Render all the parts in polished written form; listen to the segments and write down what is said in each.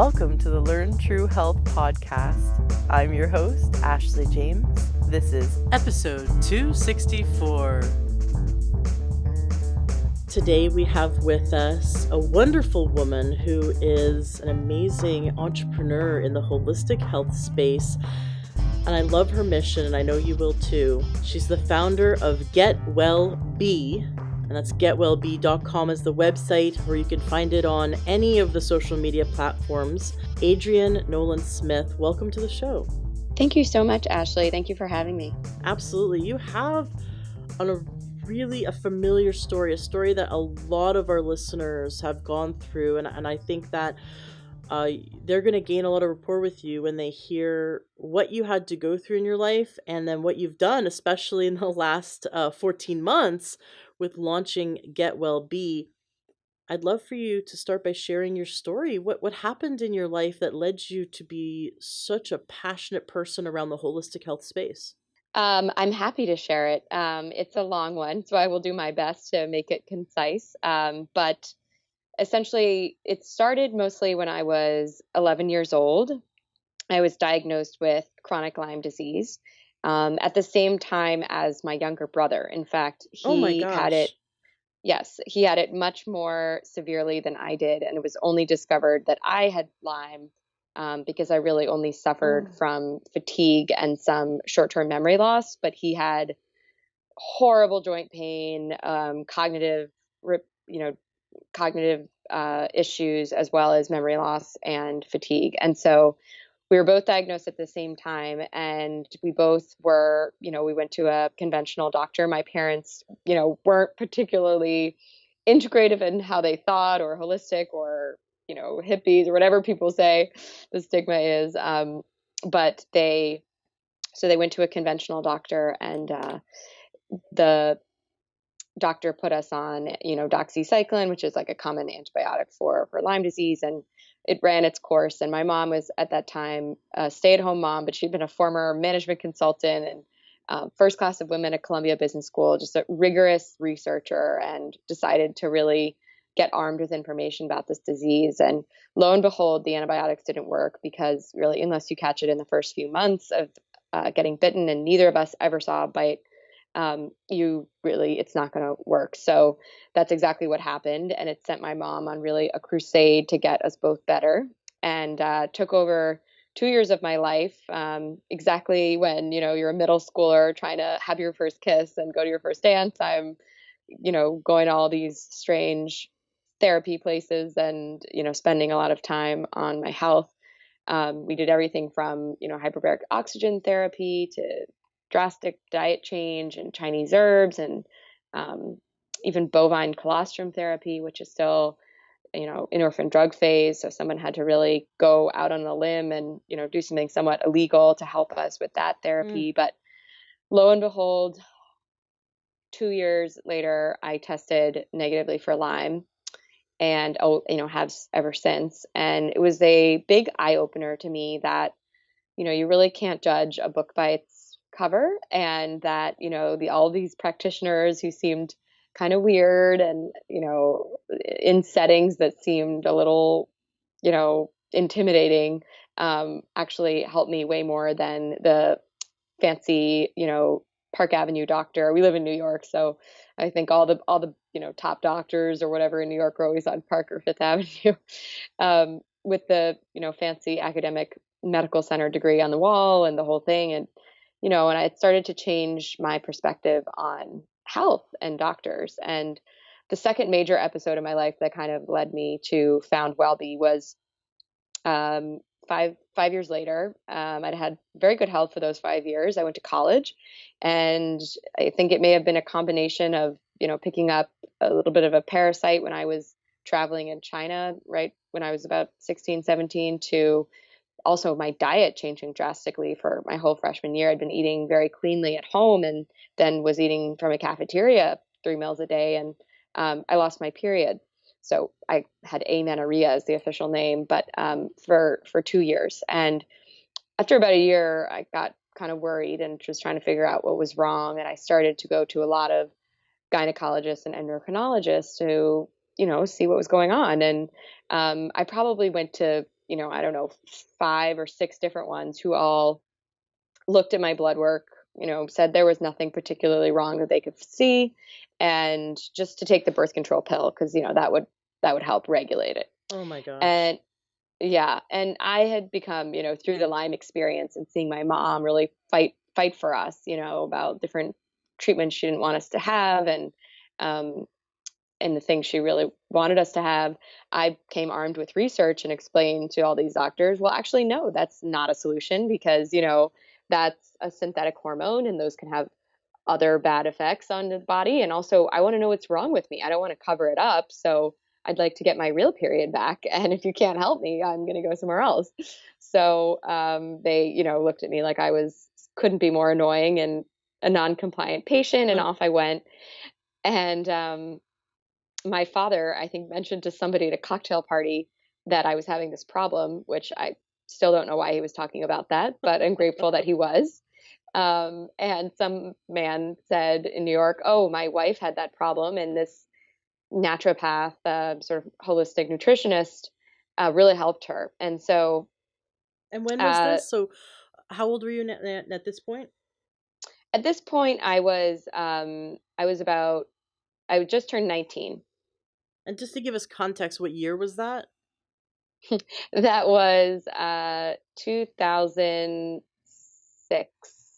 Welcome to the Learn True Health podcast. I'm your host, Ashley James. This is episode 264. Today we have with us a wonderful woman who is an amazing entrepreneur in the holistic health space. And I love her mission, and I know you will too. She's the founder of GetWellBe, and that's getwellbe.com is the website, where you can find it on any of the social media platforms. Adrienne Nolan-Smith, welcome to the show. Thank you so much, Ashley. Thank you for having me. Absolutely. You have a familiar story, a story that a lot of our listeners have gone through, and I think that they're going to gain a lot of rapport with you when they hear what you had to go through in your life, and then what you've done, especially in the last 14 months with launching GetWellBe. I'd love for you to start by sharing your story. What happened in your life that led you to be such a passionate person around the holistic health space? I'm happy to share it. It's a long one, so I will do my best to make it concise. But essentially, it started mostly when I was 11 years old. I was diagnosed with chronic Lyme disease at the same time as my younger brother. In fact, Oh my he had it. gosh. Yes, he had it much more severely than I did, and it was only discovered that I had Lyme because I really only suffered from fatigue and some short-term memory loss. But he had horrible joint pain, cognitive issues, as well as memory loss and fatigue. And so we were both diagnosed at the same time, and we both were, we went to a conventional doctor. My parents, weren't particularly integrative in how they thought, or holistic, or, hippies, or whatever people say the stigma is. But they went to a conventional doctor, and the doctor put us on, doxycycline, which is like a common antibiotic for Lyme disease. And it ran its course. And my mom was at that time a stay-at-home mom, but she'd been a former management consultant and first class of women at Columbia Business School, just a rigorous researcher, and decided to really get armed with information about this disease. And lo and behold, the antibiotics didn't work, because really, unless you catch it in the first few months of getting bitten, and neither of us ever saw a bite, it's not going to work. So that's exactly what happened. And it sent my mom on really a crusade to get us both better, and took over 2 years of my life. Exactly when, you're a middle schooler trying to have your first kiss and go to your first dance, I'm, going to all these strange therapy places, and, spending a lot of time on my health. We did everything from, hyperbaric oxygen therapy to drastic diet change and Chinese herbs, and even bovine colostrum therapy, which is still, in orphan drug phase. So someone had to really go out on a limb and, do something somewhat illegal to help us with that therapy. But lo and behold, 2 years later, I tested negatively for Lyme, and have ever since. And it was a big eye opener to me that, you really can't judge a book by its cover, and that, all these practitioners who seemed kind of weird, and, in settings that seemed a little, intimidating, actually helped me way more than the fancy, Park Avenue doctor. We live in New York, so I think all the top doctors or whatever in New York are always on Park or Fifth Avenue, with the fancy academic medical center degree on the wall and the whole thing. And and I started to change my perspective on health and doctors. And the second major episode of my life that kind of led me to found WellBe was five years later. I'd had very good health for those 5 years. I went to college, and I think it may have been a combination of, picking up a little bit of a parasite when I was traveling in China, right when I was about 16, 17, to also my diet changing drastically for my whole freshman year. I'd been eating very cleanly at home, and then was eating from a cafeteria 3 meals a day. And I lost my period. So I had amenorrhea as the official name, but for 2 years. And after about a year, I got kind of worried and was trying to figure out what was wrong. And I started to go to a lot of gynecologists and endocrinologists to, see what was going on. And I probably went to I don't know, 5 or 6 different ones who all looked at my blood work, said there was nothing particularly wrong that they could see, and just to take the birth control pill because that would help regulate it. Oh my gosh. And yeah, and I had become, through the Lyme experience and seeing my mom really fight for us, about different treatments she didn't want us to have, um, and the things she really wanted us to have. I came armed with research and explained to all these doctors, well, actually, no, that's not a solution because, that's a synthetic hormone and those can have other bad effects on the body. And also, I want to know what's wrong with me. I don't want to cover it up. So I'd like to get my real period back. And if you can't help me, I'm going to go somewhere else. So they, looked at me like couldn't be more annoying and a non-compliant patient. And off I went. And my father, I think, mentioned to somebody at a cocktail party that I was having this problem, which I still don't know why he was talking about that, but I'm grateful that he was. And some man said in New York, "Oh, my wife had that problem, and this naturopath, sort of holistic nutritionist, really helped her." And so, And when was uh, this? So how old were you at this point? at this point, I would just turned 19. And just to give us context, what year was that? That was 2006.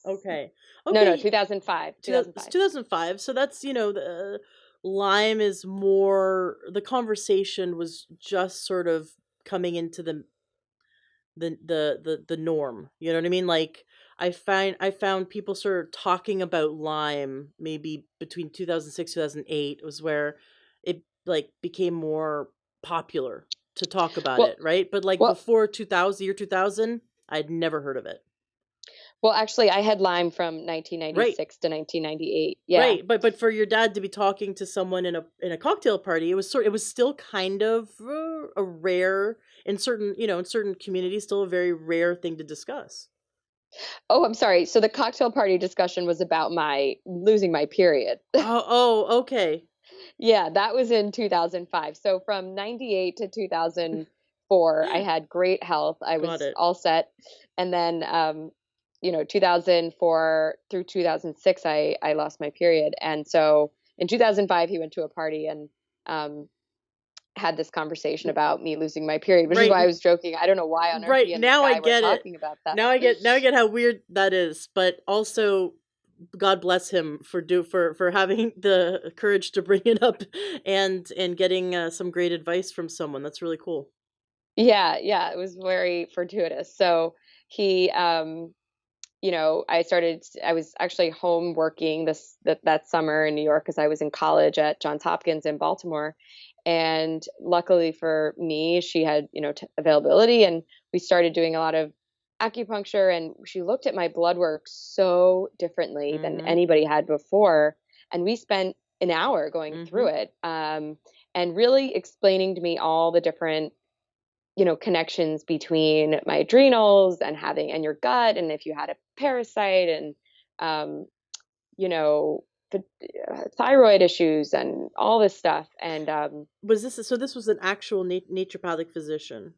Okay. No, Okay. 2005. 2005. 2005. So that's, the Lyme is more, the conversation was just sort of coming into the norm. You know what I mean? Like I found people sort of talking about Lyme maybe between 2006 2008 was where it like became more popular to talk about Well, it, right? But like well, before 2000, year 2000, I'd never heard of it. well. Actually, I had Lyme from Right. 1996 to 1998. Yeah. Right, but for your dad to be talking to someone in a cocktail party, it was still kind of a rare in certain communities, still a very rare thing to discuss. Oh, I'm sorry. So the cocktail party discussion was about my losing my period. Oh, okay, Yeah, that was in 2005. So from 98 to 2004, I had great health. I got was it. all set. And then, 2004 through 2006, I lost my period. And so in 2005, he went to a party and um, had this conversation about me losing my period, which is Right, why I was joking. I don't know why on earth he right. and this Now I guy were get it. talking about that. Now I get how weird that is. But also, God bless him for having the courage to bring it up and getting some great advice from someone. That's really cool. Yeah, yeah, it was very fortuitous. So he, I was actually home working that summer in New York because I was in college at Johns Hopkins in Baltimore. And luckily for me, she had, availability and we started doing a lot of acupuncture and she looked at my blood work so differently than Mm-hmm. anybody had before. And we spent an hour going Mm-hmm. through it, and really explaining to me all the different connections between my adrenals and your gut, and if you had a parasite and, um, you know, thyroid issues and all this stuff. And This was an actual naturopathic physician?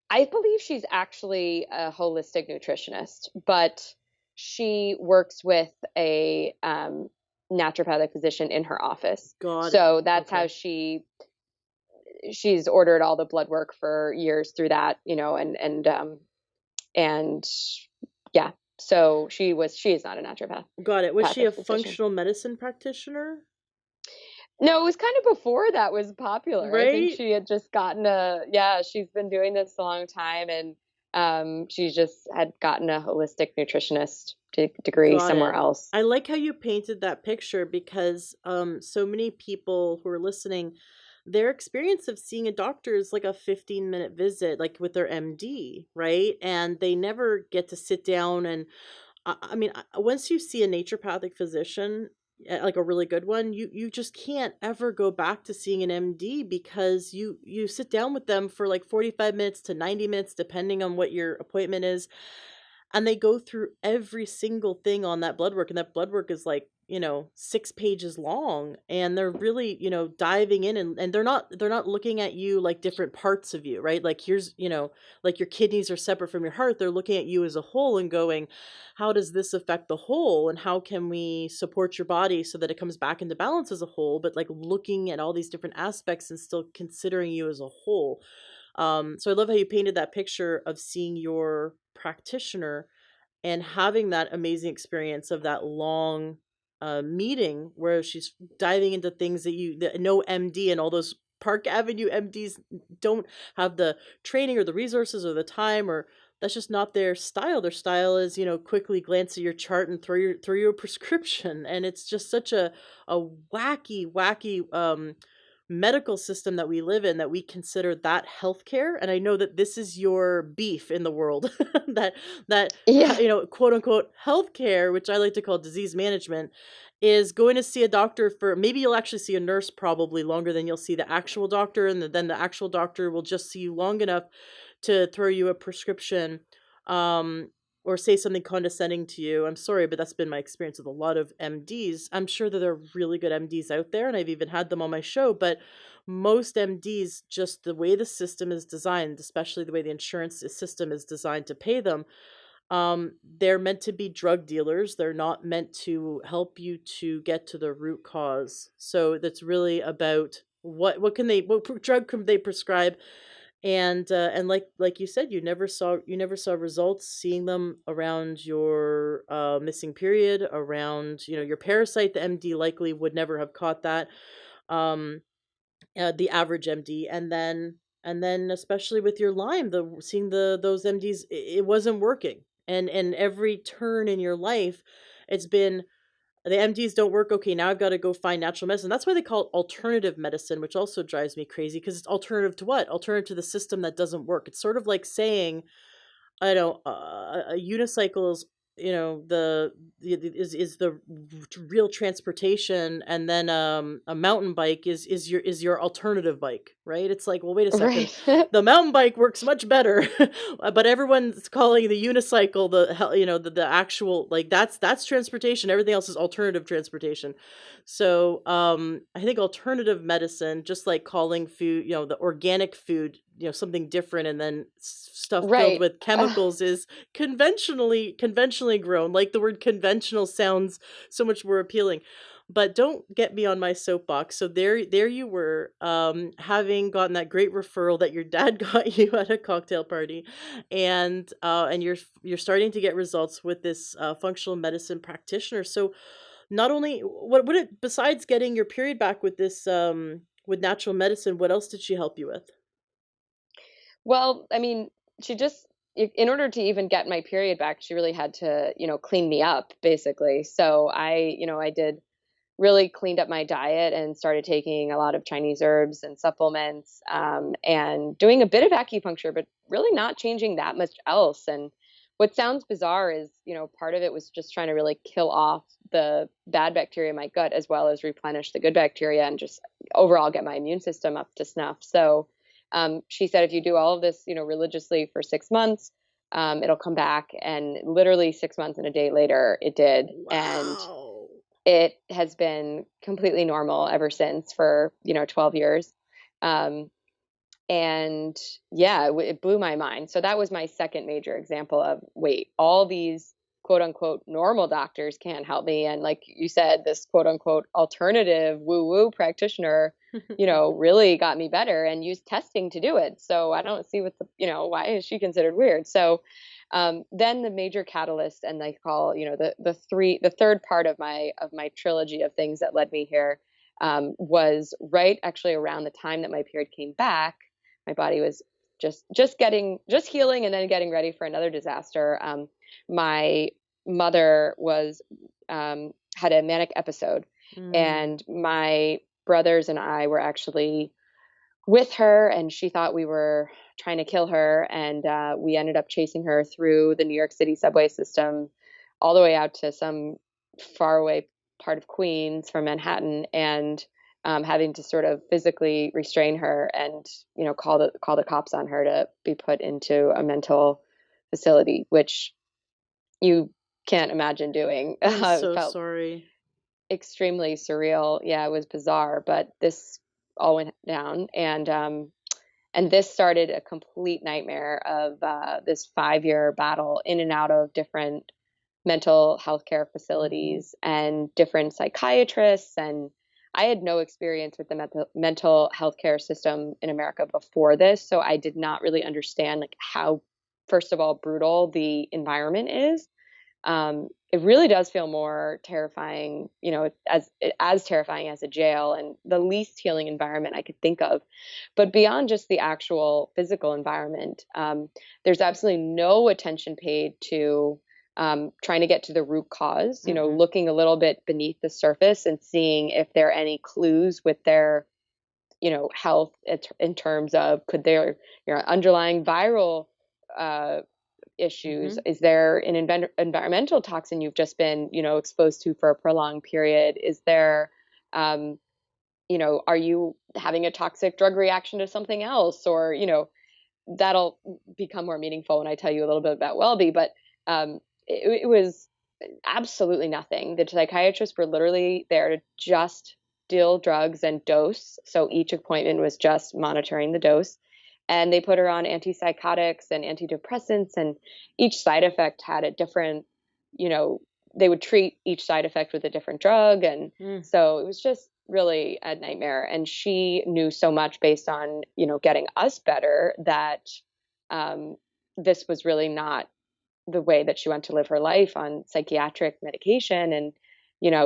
I believe she's actually a holistic nutritionist, but she works with a naturopathic physician in her office. Got it. So that's how Okay. she's ordered all the blood work for years through that, and yeah, so she is not a Got it. Was she a naturopathic physician. functional medicine practitioner? No, it was kind of before that was popular. I think Right? she had just gotten she's been doing this a long time, and she just had gotten a holistic nutritionist degree Got somewhere it. else. I like how you painted that picture because so many people who are listening, their experience of seeing a doctor is like a 15-minute visit, like with their MD, right? And they never get to sit down and once you see a naturopathic physician, like a really good one, you just can't ever go back to seeing an MD because you sit down with them for like 45 minutes to 90 minutes depending on what your appointment is, and they go through every single thing on that blood work, and that blood work is like 6 pages long, and they're really, diving in, and they're not looking at you like different parts of you, right? Like, here's, like your kidneys are separate from your heart. They're looking at you as a whole and going, how does this affect the whole, and how can we support your body so that it comes back into balance as a whole, but like looking at all these different aspects and still considering you as a whole. So I love how you painted that picture of seeing your practitioner and having that amazing experience of that long meeting where she's diving into things that no MD and all those Park Avenue MDs don't have the training or the resources or the time, or that's just not their style. Their style is, quickly glance at your chart and throw you a prescription. And it's just such a wacky medical system that we live in, that we consider that healthcare. And I know that this is your beef in the world, that that Yeah. quote unquote healthcare, which I like to call disease management, is going to see a doctor for, maybe you'll actually see a nurse probably longer than you'll see the actual doctor, and then the actual doctor will just see you long enough to throw you a prescription, um or say something condescending to you. I'm sorry, but that's been my experience with a lot of MDs. I'm sure that there are really good MDs out there, and I've even had them on my show, but most MDs, just the way the system is designed, especially the way the insurance system is designed to pay them, they're meant to be drug dealers. They're not meant to help you to get to the root cause. So that's really about what drug can they prescribe. And like you said, you never saw results seeing them around your missing period, around your parasite. The MD likely would never have caught that, um the average MD. And then especially with your Lyme, the seeing those MDs, it wasn't working. And every turn in your life, it's been, the MDs don't work. Okay, now I've got to go find natural medicine. That's why they call it alternative medicine, which also drives me crazy, because it's alternative to what? Alternative to the system that doesn't work. It's sort of like saying, I know, a unicycle is, is the real transportation, and then a mountain bike is your alternative bike, right? It's like, well, wait a second, Right. the mountain bike works much better, but everyone's calling the unicycle the actual, like, that's transportation. Everything else is alternative transportation. So I think alternative medicine, just like calling food, the organic food, something different, and then stuff filled Right. with chemicals, is conventionally grown. Like, the word conventional sounds so much more appealing. But don't get me on my soapbox. So there you were, having gotten that great referral that your dad got you at a cocktail party, and you're starting to get results with this functional medicine practitioner. So not only, what would it, besides getting your period back with this, with natural medicine, what else did she help you with? Well, I mean, she just in order to even get my period back, she really had to, clean me up basically. So I did really cleaned up my diet and started taking a lot of Chinese herbs and supplements, and doing a bit of acupuncture, but really not changing that much else. And what sounds bizarre is, part of it was just trying to really kill off the bad bacteria in my gut, as well as replenish the good bacteria and just overall get my immune system up to snuff. So she said, if you do all of this, religiously for 6 months, it'll come back. And literally 6 months and a day later, it did. And Wow. it has been completely normal ever since for 12 years. um, and yeah, it blew my mind. So that was my second major example of, wait, all these quote unquote normal doctors can't help me, and like you said, this quote unquote alternative woo woo practitioner really got me better and used testing to do it. So I don't see what the, why is she considered weird? So then the major catalyst, and they call, the third part of my trilogy of things that led me here, was right actually around the time that my period came back. My body was just healing and then getting ready for another disaster. My mother was had a manic episode, Mm. and my brothers and I were actually with her, and she thought we were trying to kill her, and we ended up chasing her through the New York City subway system all the way out to some faraway part of Queens from Manhattan, and having to sort of physically restrain her and call the cops on her to be put into a mental facility, which you can't imagine doing. I'm It so felt sorry. extremely surreal. Yeah, it was bizarre, but this all went down, and this started a complete nightmare of this 5 year battle in and out of different mental health care Hmm. facilities and different psychiatrists. And I had no experience with the mental health care system in America before this, so I did not really understand like how, first of all, brutal the environment is. It really does feel more terrifying, as terrifying as a jail, and the least healing environment I could think of. But beyond just the actual physical environment, there's absolutely no attention paid to trying to get to the root cause. Hmm. Looking a little bit beneath the surface and seeing if there are any clues with their health in terms of, could there underlying viral uh, issues? Hmm. Is there an environmental toxin you've just been, exposed to for a prolonged period? Is there, um, are you having a toxic drug reaction to something else? Or, that'll become more meaningful when I tell you a little bit about WellBe. But it was absolutely nothing. The psychiatrists were literally there to just deal drugs and dose. So each appointment was just monitoring the dose. And they put her on antipsychotics and antidepressants, and each side effect had a different, you know, they would treat each side effect with a different drug. And Mm. so it was just really a nightmare. And she knew so much based on, getting us better, that um, this was really not the way that she went to live her life on psychiatric medication. And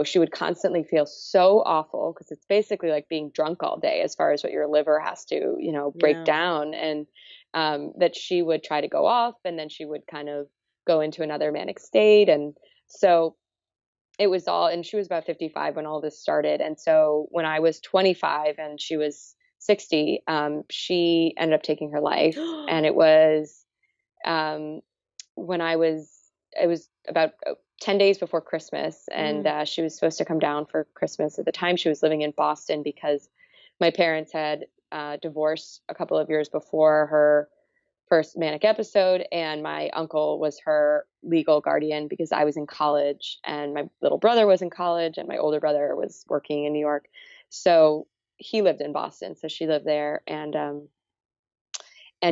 she would constantly feel so awful, because it's basically like being drunk all day as far as what your liver has to break Yeah. down. And that she would try to go off, and then she would kind of go into another manic state. And so it was all, and she was about 55 when all this started. And so when I was 25 and she was 60, she ended up taking her life. And it was um, when it was about 10 days before Christmas, and Mm. she was supposed to come down for Christmas. At the time, she was living in Boston because my parents had divorced a couple of years before her first manic episode, and my uncle was her legal guardian because I was in college, and my little brother was in college, and my older brother was working in New York. So he lived in Boston, so she lived there. And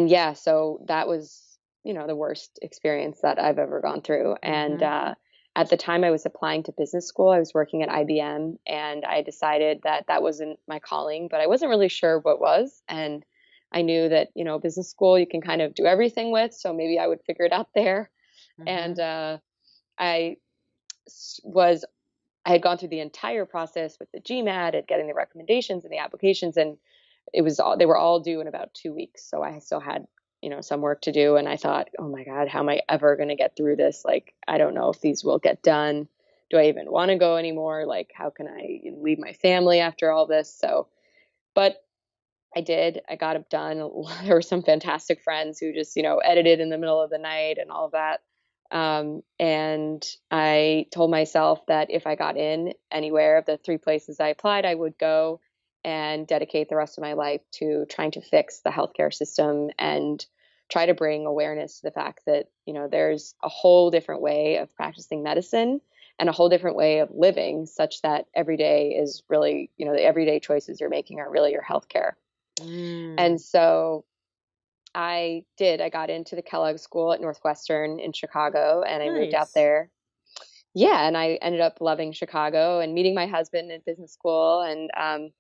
yeah, so that was, the worst experience that I've ever gone through. And Hmm. at the time I was applying to business school, I was working at IBM, and I decided that that wasn't my calling, but I wasn't really sure what was. And I knew that, business school you can kind of do everything with, so maybe I would figure it out there. And Hmm. I was I had gone through the entire process with the GMAT and getting the recommendations and the applications, and they were all due in about 2 weeks. So I still had, some work to do. And I thought, oh my God, how am I ever going to get through this? Like, I don't know if these will get done. Do I even want to go anymore? Like, how can I leave my family after all this? So, but I did. I got it done. There were some fantastic friends who just, edited in the middle of the night and all of that. And I told myself that if I got in anywhere of the three places I applied, I would go and dedicate the rest of my life to trying to fix the healthcare system and try to bring awareness to the fact that, there's a whole different way of practicing medicine and a whole different way of living, such that every day is really, the everyday choices you're making are really your healthcare. Mm. And so I did. I got into the Kellogg School at Northwestern in Chicago, and I moved out Nice. there. Yeah, and I ended up loving Chicago and meeting my husband in business school. And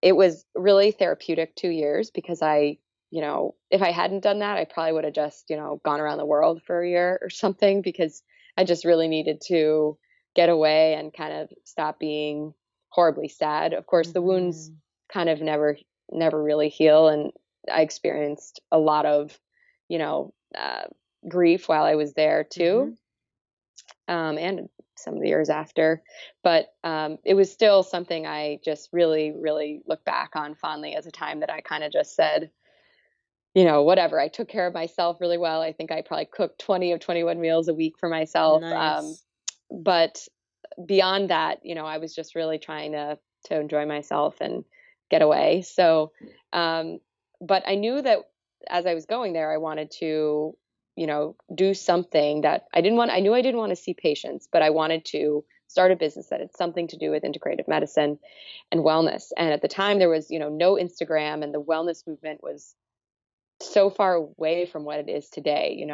it was really therapeutic 2 years, because if I hadn't done that, I probably would have just, gone around the world for a year or something, because I just really needed to get away and kind of stop being horribly sad. Of course, the wounds Hmm. kind of never really heal. And I experienced a lot of, you know, uh, grief while I was there too, Hmm. and some of the years after. But it was still something I just really, really look back on fondly as a time that I kind of just said, whatever. I took care of myself really well. I think I probably cooked 20 of 21 meals a week for myself. Nice. But beyond that, I was just really trying to enjoy myself and get away. So, um, but I knew that as I was going there, I wanted to, do something that I didn't want. I knew I didn't want to see patients, but I wanted to start a business that had something to do with integrative medicine and wellness. And at the time there was, no Instagram, and the wellness movement was so far away from what it is today.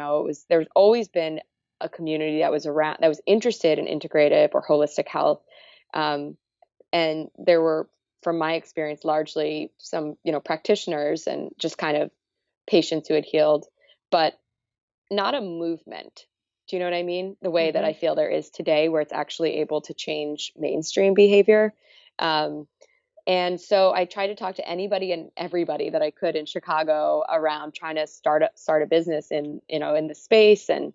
There's always been a community that was around, that was interested in integrative or holistic health. Um, and there were, from my experience, largely some, practitioners and just kind of patients who had healed, but not a movement. Do you know what I mean? The way that Mm-hmm. I feel there is today, where it's actually able to change mainstream behavior. Um, and so I tried to talk to anybody and everybody that I could in Chicago around trying to start a business in the space, and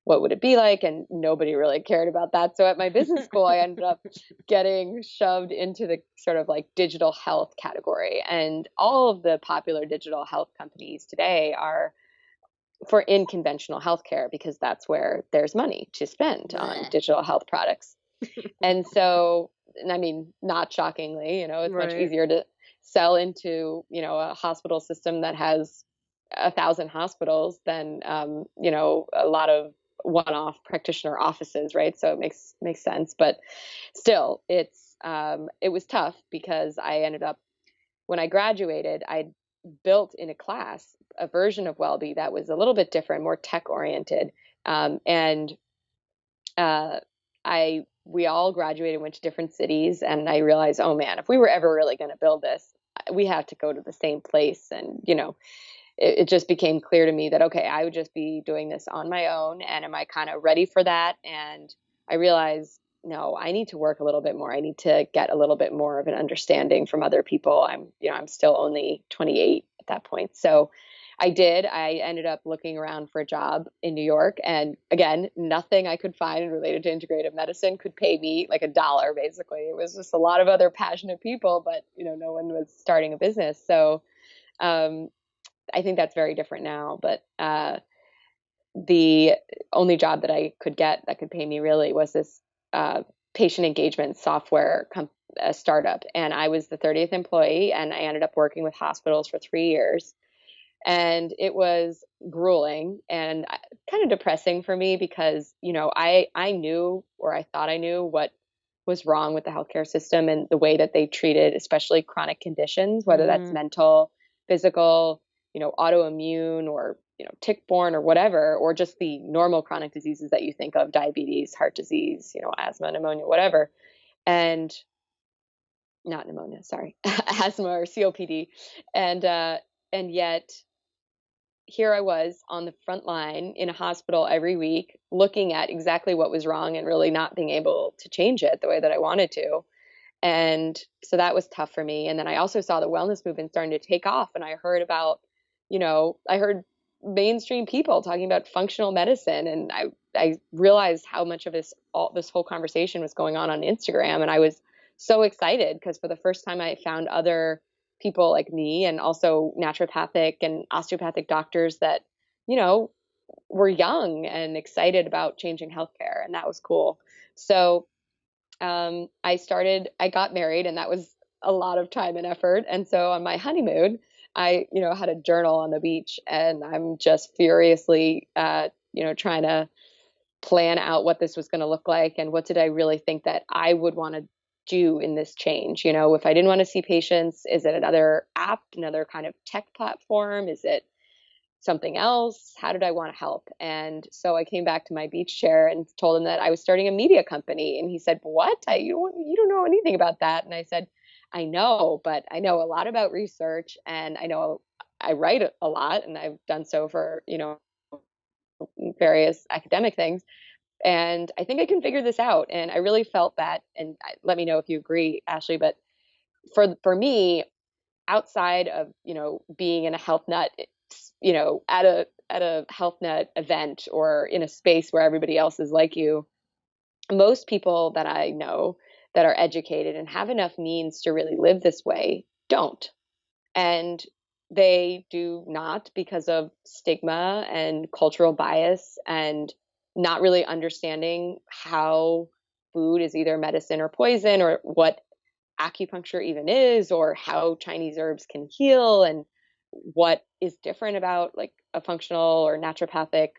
what would it be like? And nobody really cared about that. So at my business school, I ended up getting shoved into the sort of like digital health category. And all of the popular digital health companies today are for in conventional healthcare, because that's where there's money to spend on Bleh. digital health products. And so, and I mean, not shockingly, it's much Right. easier to sell into, a hospital system that has 1,000 hospitals than, a lot of one-off practitioner offices, right? So it makes sense, but still, it was tough, because I ended up, when I graduated, I built in a class a version of WellBe that was a little bit different, more tech oriented, and uh, I we all graduated, went to different cities, and I realized, oh man, if we were ever really going to build this, we have to go to the same place. And it just became clear to me that, okay, I would just be doing this on my own, and am I kind of ready for that? And I realized, no, I need to work a little bit more. I need to get a little bit more of an understanding from other people. I'm still only 28 at that point. So I ended up looking around for a job in New York, and again, nothing I could find related to integrative medicine could pay me like a dollar. Basically, it was just a lot of other passionate people, but no one was starting a business. So um, I think that's very different now. But the only job that I could get that could pay me really was this uh, patient engagement software startup. And I was the 30th employee, and I ended up working with hospitals for 3 years. And it was grueling and kind of depressing for me, because, I knew, or I thought I knew, what was wrong with the healthcare system and the way that they treated, especially chronic conditions, whether that's Mm-hmm. mental, physical, autoimmune, or, tick-borne or whatever, or just the normal chronic diseases that you think of, diabetes, heart disease, asthma, pneumonia, whatever. And not pneumonia, sorry, asthma or COPD. And yet here I was on the front line in a hospital every week, looking at exactly what was wrong and really not being able to change it the way that I wanted to. And so that was tough for me. And then I also saw the wellness movement starting to take off. And I heard about, I heard mainstream people talking about functional medicine. And I realized how much of this whole conversation was going on Instagram. And I was so excited, because for the first time I found other people like me, and also naturopathic and osteopathic doctors that, you know, were young and excited about changing healthcare. And that was cool. So I got married, and that was a lot of time and effort. And so on my honeymoon, I, had a journal on the beach, and I'm just furiously, trying to plan out what this was going to look like, and what did I really think that I would want to do in this change. If I didn't want to see patients, is it another app, another kind of tech platform? Is it something else? How did I want to help? And so I came back to my beach chair and told him that I was starting a media company. And he said, "What? You don't know anything about that." And I said, "I know, but I know a lot about research, and I know I write a lot, and I've done so for, various academic things. And I think I can figure this out." And I really felt that, and let me know if you agree, Ashley, but for me, outside of, being in a health nut, at a health nut event, or in a space where everybody else is like you, most people that I know that are educated and have enough means to really live this way don't. And they do not, because of stigma and cultural bias, and not really understanding how food is either medicine or poison, or what acupuncture even is, or how Chinese herbs can heal, and what is different about like a functional or naturopathic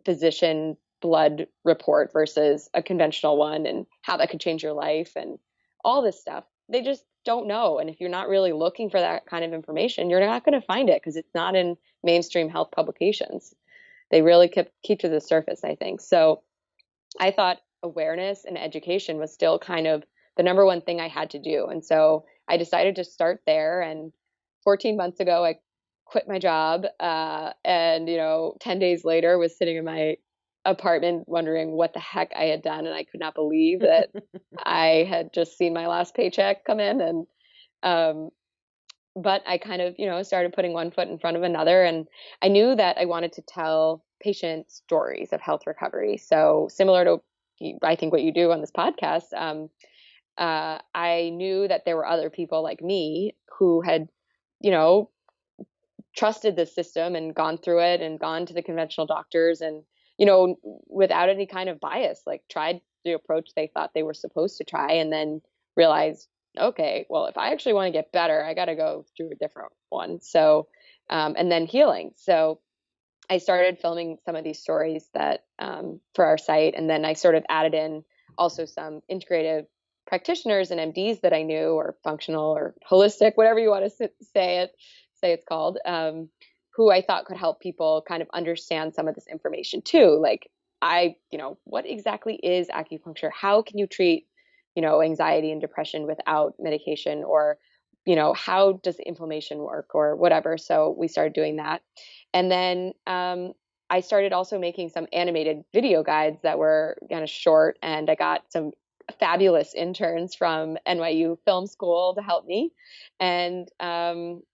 physician blood report versus a conventional one, and how that could change your life and all this stuff. They just don't know. And if you're not really looking for that kind of information, you're not going to find it because it's not in mainstream health publications. They really keep to the surface, I think. So I thought awareness and education was still kind of the number one thing I had to do. And so I decided to start there. And 14 months ago, I quit my job. And, 10 days later, was sitting in my apartment wondering what the heck I had done. And I could not believe that I had just seen my last paycheck come in. And, um, but I kind of, started putting one foot in front of another. And I knew that I wanted to tell patient stories of health recovery. So similar to, I think, what you do on this podcast, I knew that there were other people like me who had, you know, trusted the system and gone through it and gone to the conventional doctors and, without any kind of bias, like tried the approach they thought they were supposed to try and then realized, okay, well, if I actually want to get better, I got to go through a different one. So, and then healing. So I started filming some of these stories that for our site, and then I sort of added in also some integrative practitioners and MDs that I knew, or functional or holistic, whatever you want to say it's called, who I thought could help people kind of understand some of this information too. Like what exactly is acupuncture? How can you treat, anxiety and depression without medication, or how does inflammation work, or whatever. So we started doing that. And then I started also making some animated video guides that were kind of short, and I got some fabulous interns from NYU Film School to help me, and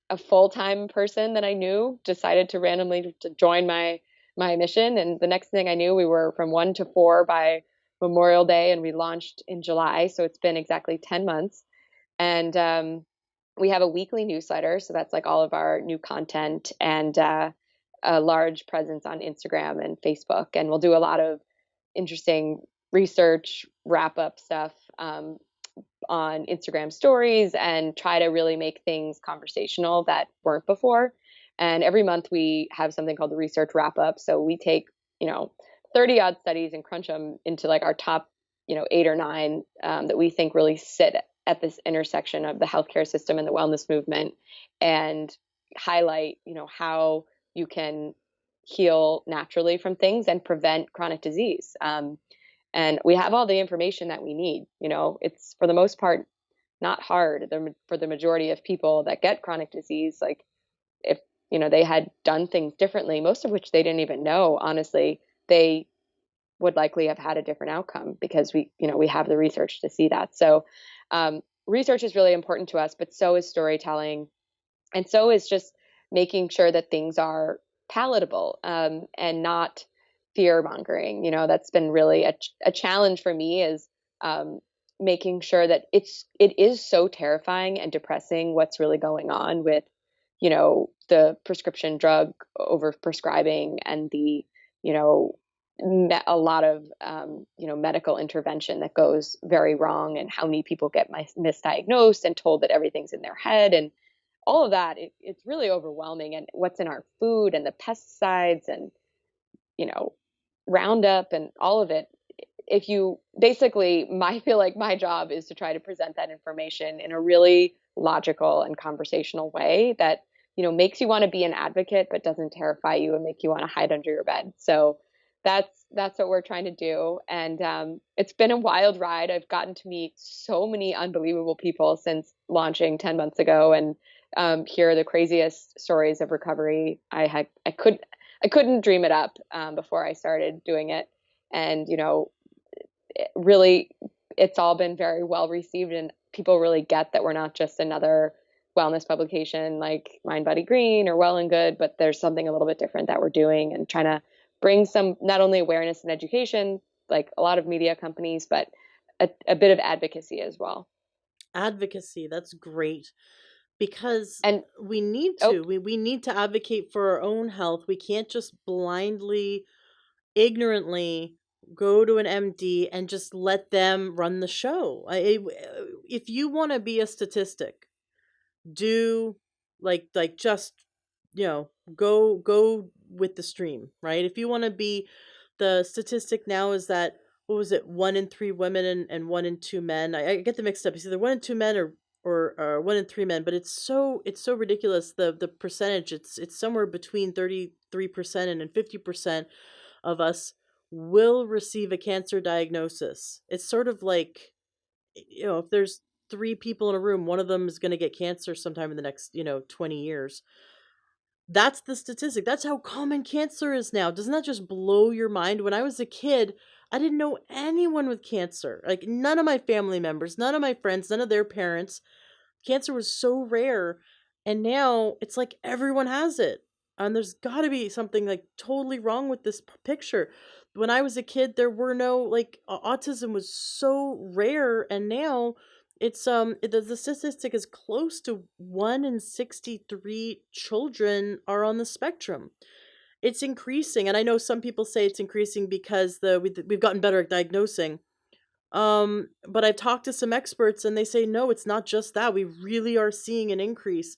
a full-time person that I knew decided to randomly to join my mission. And the next thing I knew, we were from 1 to 4 by Memorial Day, and we launched in July. So it's been exactly 10 months, and we have a weekly newsletter. So that's like all of our new content, and a large presence on Instagram and Facebook. And we'll do a lot of interesting research, wrap up stuff on Instagram stories, and try to really make things conversational that weren't before. And every month we have something called the research wrap up. So we take, 30 odd studies and crunch them into like our top, 8 or 9 that we think really sit at this intersection of the healthcare system and the wellness movement, and highlight, how you can heal naturally from things and prevent chronic disease. And we have all the information that we need. It's for the most part not hard for the majority of people that get chronic disease. Like if, they had done things differently, most of which they didn't even know, honestly, they would likely have had a different outcome, because we have the research to see that. So research is really important to us, but so is storytelling. And so is just making sure that things are palatable, and not fear mongering. That's been really a challenge for me, is making sure that it is so terrifying and depressing what's really going on with, the prescription drug over prescribing, and the, a lot of, medical intervention that goes very wrong, and how many people get misdiagnosed and told that everything's in their head, and all of that. It's really overwhelming. And what's in our food, and the pesticides, and, you know, Roundup, and all of it. If you basically, I feel like my job is to try to present that information in a really logical and conversational way that, makes you want to be an advocate, but doesn't terrify you and make you want to hide under your bed. So that's what we're trying to do. And it's been a wild ride. I've gotten to meet so many unbelievable people since launching 10 months ago, and hear the craziest stories of recovery. I couldn't dream it up before I started doing it. And, really, it's all been very well received, and people really get that we're not just another wellness publication like Mind Body Green or Well and Good, but there's something a little bit different that we're doing, and trying to bring some, not only awareness and education, like a lot of media companies, but a bit of advocacy as well. Advocacy, that's great, because And we need oh, to. We need to advocate for our own health. We can't just blindly, ignorantly go to an MD and just let them run the show. If you want to be a statistic, do just go with the stream, right? If you want to be The statistic now is that, what was it, 1 in 3 women and 1 in 2 men. I get them mixed up. It's either 1 in 2 men or 1 in 3 men, but it's so ridiculous, the percentage. It's somewhere between 33% and 50% of us will receive a cancer diagnosis. It's sort of like, if there's 3 people in a room, one of them is going to get cancer sometime in the next 20 years. That's the statistic. That's how common cancer is now. Doesn't that just blow your mind? When I was a kid, I didn't know anyone with cancer. Like, none of my family members, none of my friends, none of their parents. Cancer was so rare, and now it's like everyone has it. And there's got to be something like totally wrong with this picture. When I was a kid, there were no, like, autism was so rare, and now the statistic is close to 1 in 63 children are on the spectrum. It's increasing, and I know some people say it's increasing because we've gotten better at diagnosing. But I've talked to some experts and they say no, it's not just that. We really are seeing an increase.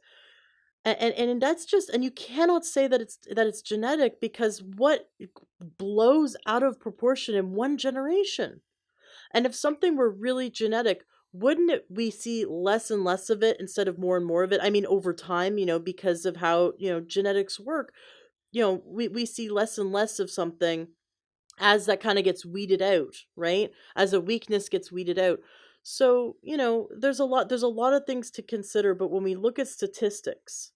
And that's just, and you cannot say that it's genetic, because what blows out of proportion in one generation? And if something were really genetic, wouldn't it we see less and less of it instead of more and more of it? I mean, over time, because of how, genetics work, we see less and less of something as that kind of gets weeded out, right? As a weakness gets weeded out. So, there's a lot of things to consider, but when we look at statistics,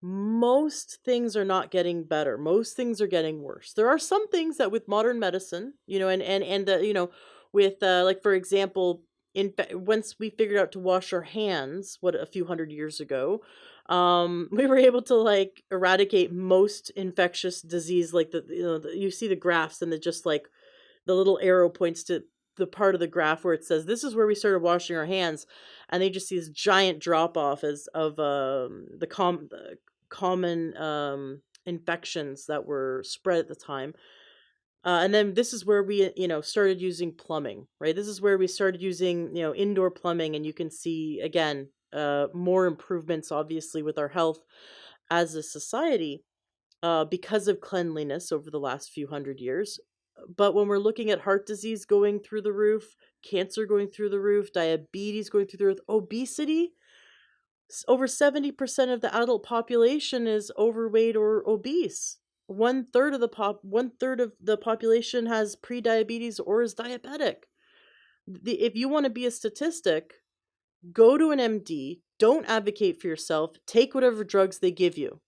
most things are not getting better. Most things are getting worse. There are some things that with modern medicine, with like, for example, once we figured out to wash our hands, what, a few hundred years ago, we were able to, like, eradicate most infectious disease. Like, you see the graphs, and it just, like, the little arrow points to the part of the graph where it says this is where we started washing our hands, and they just see this giant drop off as of the common infections that were spread at the time. And then this is where we, started using plumbing, right? This is where we started using, indoor plumbing, and you can see again, more improvements, obviously, with our health as a society, because of cleanliness over the last few hundred years. But when we're looking at heart disease going through the roof, cancer going through the roof, diabetes going through the roof, obesity, over 70% of the adult population is overweight or obese. One third of the population has pre-diabetes or is diabetic. If you want to be a statistic, go to an MD, don't advocate for yourself, take whatever drugs they give you,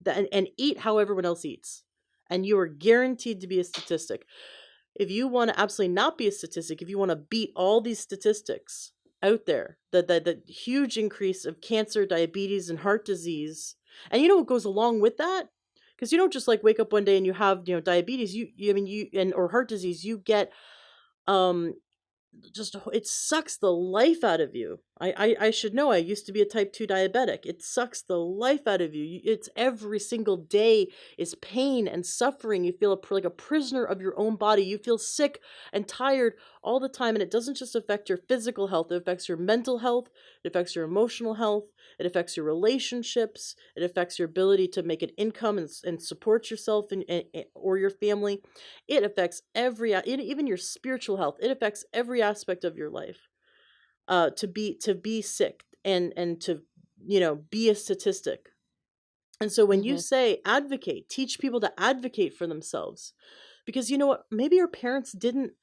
and eat how everyone else eats. And you are guaranteed to be a statistic. If you want to absolutely not be a statistic, if you want to beat all these statistics out there, the huge increase of cancer, diabetes, and heart disease, and you know what goes along with that? Because you don't just, like, wake up one day and you have, diabetes, you I mean, you and or heart disease, you get, um just, it sucks the life out of you. I should know. I used to be a type 2 diabetic. It sucks the life out of you. It's every single day is pain and suffering. You feel like a prisoner of your own body. You feel sick and tired all the time, and it doesn't just affect your physical health. It affects your mental health. It affects your emotional health. It affects your relationships. It affects your ability to make an income and support yourself or your family. It affects even your spiritual health. It affects every aspect of your life. To be sick and to, be a statistic. And so when you Hmm. say advocate, teach people to advocate for themselves, because you know what? Maybe our parents didn't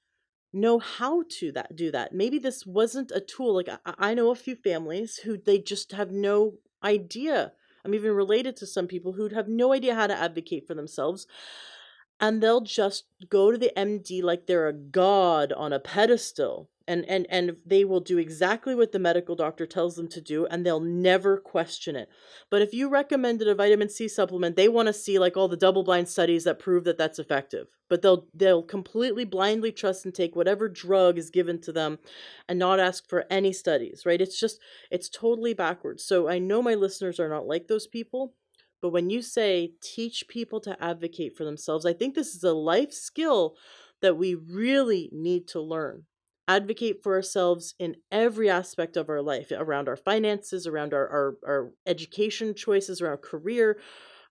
know how to do that. Maybe this wasn't a tool. Like, I know a few families who they just have no idea. I'm even related to some people who'd have no idea how to advocate for themselves, and they'll just go to the MD like they're a god on a pedestal, and they will do exactly what the medical doctor tells them to do, and they'll never question it. But if you recommended a vitamin C supplement, they want to see, like, all the double blind studies that prove that that's effective. But they'll completely blindly trust and take whatever drug is given to them and not ask for any studies, right? It's totally backwards. So I know my listeners are not like those people. But when you say teach people to advocate for themselves, I think this is a life skill that we really need to learn. Advocate for ourselves in every aspect of our life, around our finances, around our education choices, around our career,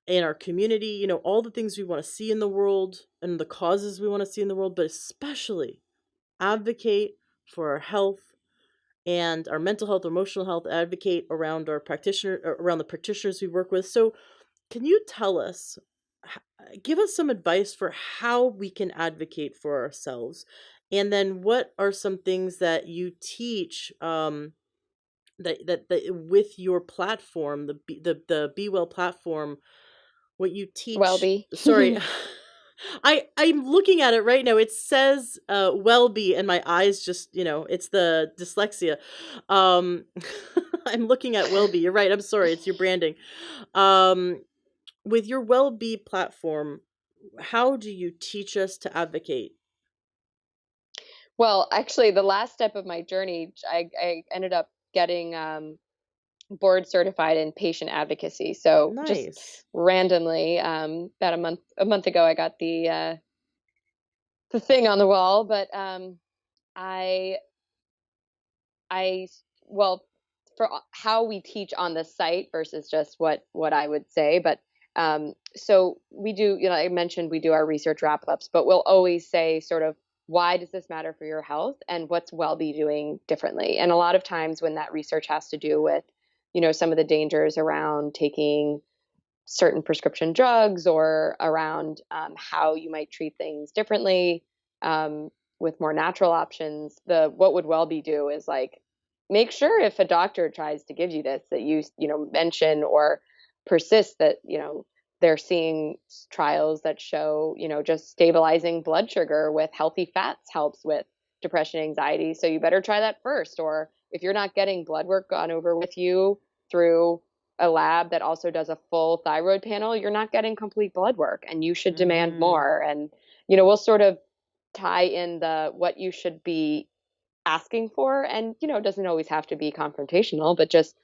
in our community, all the things we want to see in the world and the causes we want to see in the world, but especially advocate for our health and our mental health, emotional health, advocate around around the practitioners we work with. So, can you tell us, give us some advice for how we can advocate for ourselves? And then what are some things that you teach that with your platform, the Be Well platform, what you teach, WellBe. sorry. I'm looking at it right now. It says WellBe and my eyes just, it's the dyslexia. Um I'm looking at WellBe. You're right. I'm sorry. It's your branding. Um with your WellBe platform, how do you teach us to advocate? Well, actually, the last step of my journey, I ended up getting board certified in patient advocacy. So just Nice. randomly, about a month ago, I got the thing on the wall. But I I well, for how we teach on the site versus just what I would say. But so we do, I mentioned we do our research wrap ups, but we'll always say sort of, why does this matter for your health and what's WellBe doing differently? And a lot of times when that research has to do with, some of the dangers around taking certain prescription drugs, or around how you might treat things differently, with more natural options. The what would WellBe do is like, make sure if a doctor tries to give you this, that you mention or persist that they're seeing trials that show just stabilizing blood sugar with healthy fats helps with depression, anxiety, so you better try that first. Or if you're not getting blood work gone over with you through a lab that also does a full thyroid panel, you're not getting complete blood work and you should demand Mhm. more. And, we'll sort of tie in the what you should be asking for. And, it doesn't always have to be confrontational, but just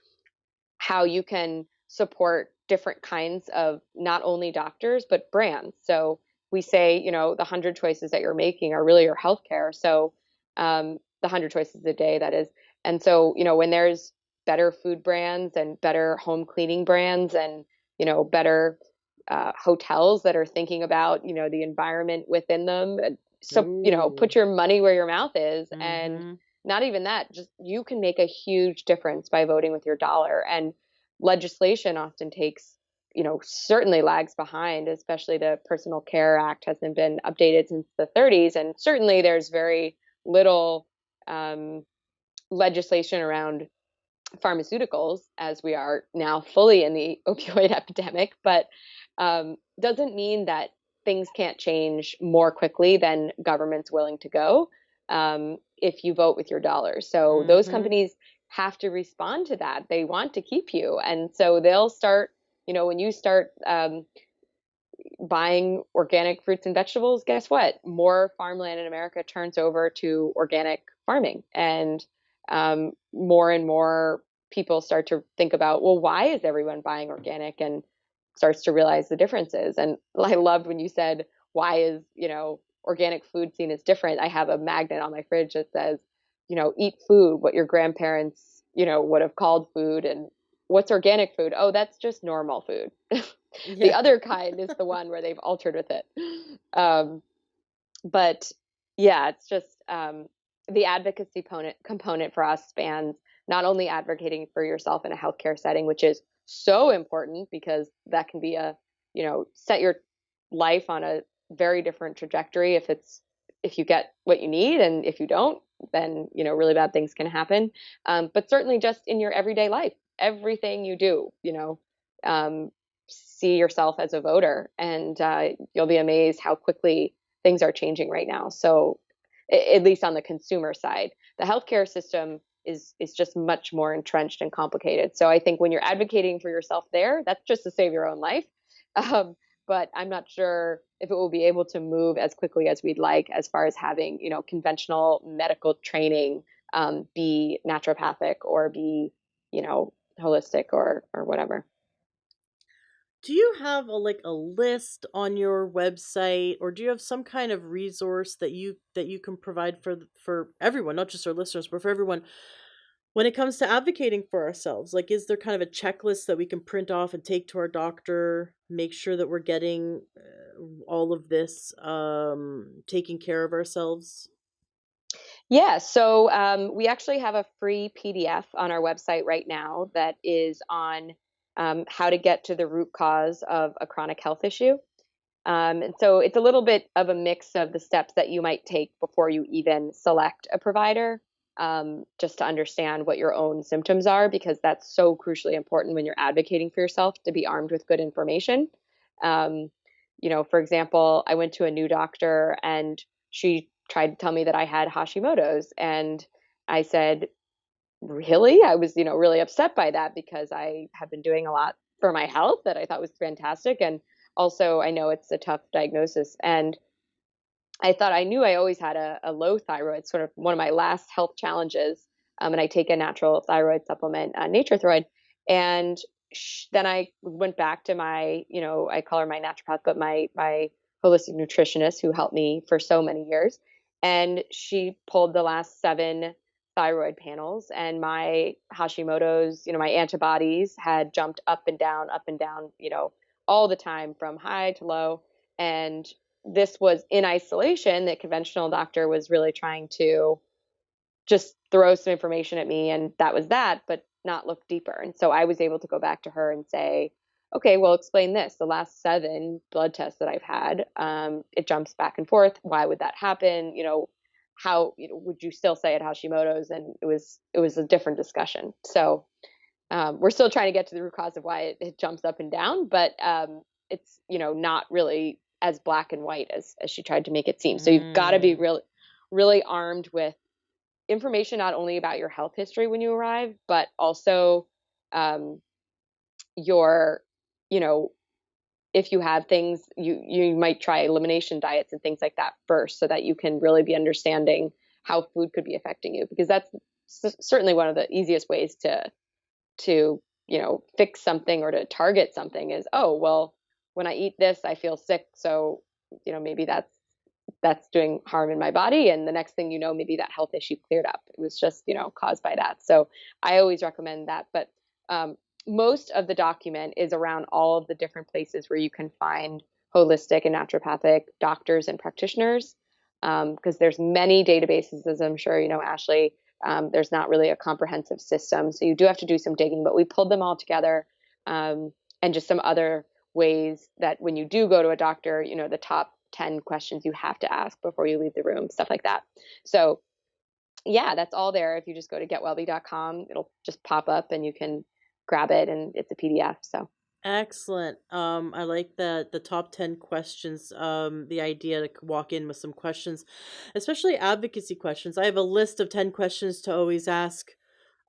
how you can support different kinds of not only doctors, but brands. So we say, the 100 choices that you're making are really your healthcare. So the 100 choices a day, that is. And so, when there's better food brands and better home cleaning brands and, better hotels that are thinking about, the environment within them. So, Ooh. put your money where your mouth is. And Mhm. not even that, just you can make a huge difference by voting with your dollar. And legislation often takes, certainly lags behind, especially the Personal Care Act hasn't been updated since the 30s. And certainly there's very little um, legislation around pharmaceuticals, as we are now fully in the opioid epidemic. But doesn't mean that things can't change more quickly than government's willing to go, if you vote with your dollars. So those Mhm. companies have to respond to that. They want to keep you. And so they'll start, when you start buying organic fruits and vegetables, guess what? More farmland in America turns over to organic farming. And more and more people start to think about, well, why is everyone buying organic? And starts to realize the differences. And I loved when you said, why is, organic food seen as different? I have a magnet on my fridge that says, eat food, what your grandparents, would have called food. And what's organic food? Oh, that's just normal food. The Yeah. other kind is the one where they've altered with it. Um, but yeah, it's just the advocacy component for us spans not only advocating for yourself in a healthcare setting, which is so important because that can be set your life on a very different trajectory if you get what you need, and if you don't, then really bad things can happen. But certainly just in your everyday life, everything you do, um, see yourself as a voter, and you'll be amazed how quickly things are changing right now. So, at least on the consumer side, the healthcare system is just much more entrenched and complicated. So I think when you're advocating for yourself there, that's just to save your own life. Um, but I'm not sure if it will be able to move as quickly as we'd like, as far as having conventional medical training be naturopathic, or be holistic, or whatever. Do you have a list on your website, or do you have some kind of resource that you can provide for everyone, not just our listeners, but for everyone, When it comes to advocating for ourselves, like, is there kind of a checklist that we can print off and take to our doctor, make sure that we're getting all of this, taking care of ourselves? Yeah, so we actually have a free PDF on our website right now that is on how to get to the root cause of a chronic health issue. And so it's a little bit of a mix of the steps that you might take before you even select a provider, just to understand what your own symptoms are, because that's so crucially important when you're advocating for yourself to be armed with good information. Um, for example, I went to a new doctor and she tried to tell me that I had Hashimoto's. And I said, really? I was, really upset by that because I have been doing a lot for my health that I thought was fantastic. And also, I know it's a tough diagnosis. And I thought I knew I always had a low thyroid, sort of one of my last health challenges. And I take a natural thyroid supplement, Nature Throid. And then I went back to my, I call her my naturopath, but my holistic nutritionist who helped me for so many years. And she pulled the last 7 thyroid panels, and my Hashimoto's, my antibodies had jumped up and down, all the time from high to low. And this was in isolation. The conventional doctor was really trying to just throw some information at me, and that was that, but not look deeper. And so I was able to go back to her and say, okay, well, explain this. The last 7 blood tests that I've had, it jumps back and forth. Why would that happen? How would you still say it Hashimoto's? And it was a different discussion. So we're still trying to get to the root cause of why it jumps up and down, but it's not really as black and white as she tried to make it seem. So you've got to be Mm. really armed with information not only about your health history when you arrive, but also um, your, you know, if you have things, you might try elimination diets and things like that first, so that you can really be understanding how food could be affecting you, because that's certainly one of the easiest ways to fix something or to target something is, oh well, when I eat this I feel sick, so maybe that's doing harm in my body, and the next thing you know, maybe that health issue cleared up. It was just caused by that. So I always recommend that. But most of the document is around all of the different places where you can find holistic and naturopathic doctors and practitioners, because there's many databases, as I'm sure you know, Ashley. There's not really a comprehensive system, so you do have to do some digging, but we pulled them all together, and just some other ways that when you do go to a doctor, the top 10 questions you have to ask before you leave the room, stuff like that. So yeah, that's all there. If you just go to getwellbe.com, it'll just pop up and you can grab it, and it's a PDF. So Excellent. I like that the top 10 questions, the idea to walk in with some questions, especially advocacy questions. I have a list of 10 questions to always ask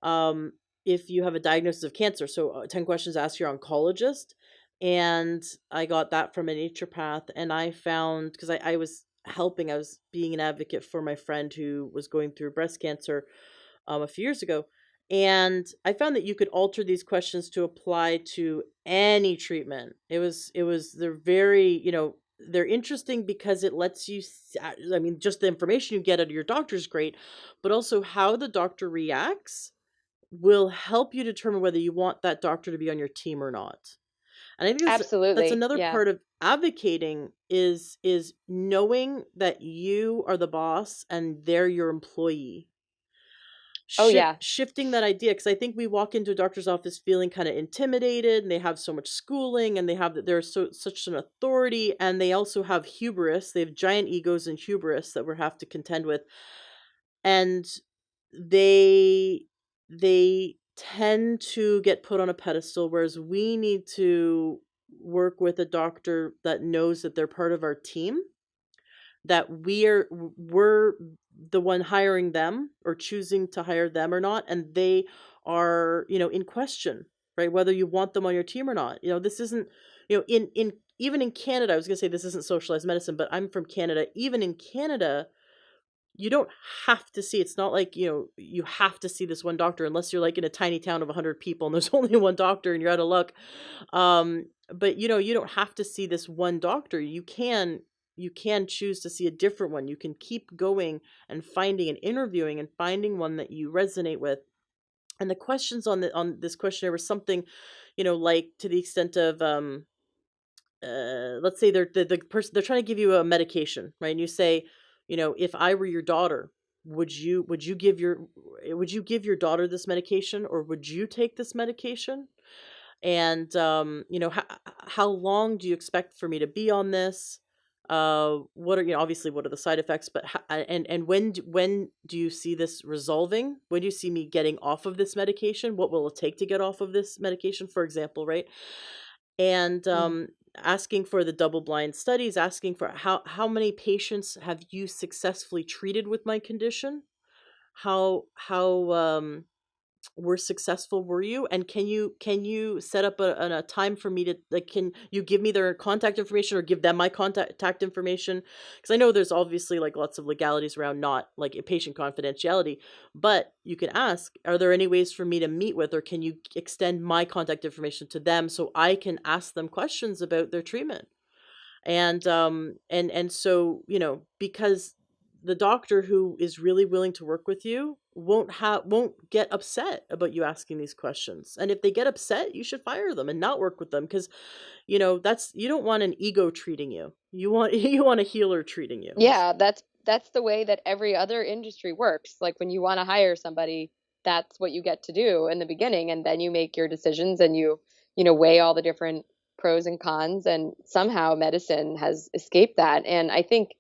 um, if you have a diagnosis of cancer. So 10 questions to ask your oncologist. And I got that from a naturopath. And I found, because I was helping, I was being an advocate for my friend who was going through breast cancer a few years ago. And I found that you could alter these questions to apply to any treatment. They're very, they're interesting because it lets you, I mean, just the information you get out of your doctor is great, but also how the doctor reacts will help you determine whether you want that doctor to be on your team or not. And I think that's absolutely. another Yeah. part of advocating is knowing that you are the boss and they're your employee. Oh yeah. Shifting that idea, because I think we walk into a doctor's office feeling kind of intimidated, and they have so much schooling, and they have that they're such an authority, and they also have hubris. They have giant egos and hubris that we have to contend with, and they they tend to get put on a pedestal, whereas we need to work with a doctor that knows that they're part of our team, that we're the one hiring them or choosing to hire them or not, and they are, in question, right? Whether you want them on your team or not. This isn't, in even in Canada, I was going to say this isn't socialized medicine, but I'm from Canada. Even in Canada, you don't have to see, it's not like, you have to see this one doctor unless you're like in a tiny town of 100 people and there's only one doctor and you're out of luck. But you don't have to see this one doctor. You can choose to see a different one. You can keep going and finding and interviewing and finding one that you resonate with. And the questions on this questionnaire was something, like to the extent of, let's say the person, they're trying to give you a medication, right? And you say, if I were your daughter, would you give your daughter this medication, or would you take this medication? And how long do you expect for me to be on this? What are, obviously, what are the side effects, but and when do you see this resolving? When do you see me getting off of this medication? What will it take to get off of this medication, for example, right? And Mm. asking for the double blind studies, asking for how many patients have you successfully treated with my condition? How were successful were you, and can you set up a time for me to, like, can you give me their contact information, or give them my contact information? Because I know there's obviously like lots of legalities around, not like patient confidentiality, but you can ask, are there any ways for me to meet with, or can you extend my contact information to them so I can ask them questions about their treatment? And so, because the doctor who is really willing to work with you won't get upset about you asking these questions. And if they get upset, you should fire them and not work with them, because that's, you don't want an ego treating you. You want you want a healer treating you. Yeah, that's the way that every other industry works. Like when you want to hire somebody, that's what you get to do in the beginning, and then you make your decisions and you weigh all the different pros and cons, and somehow medicine has escaped that. And I think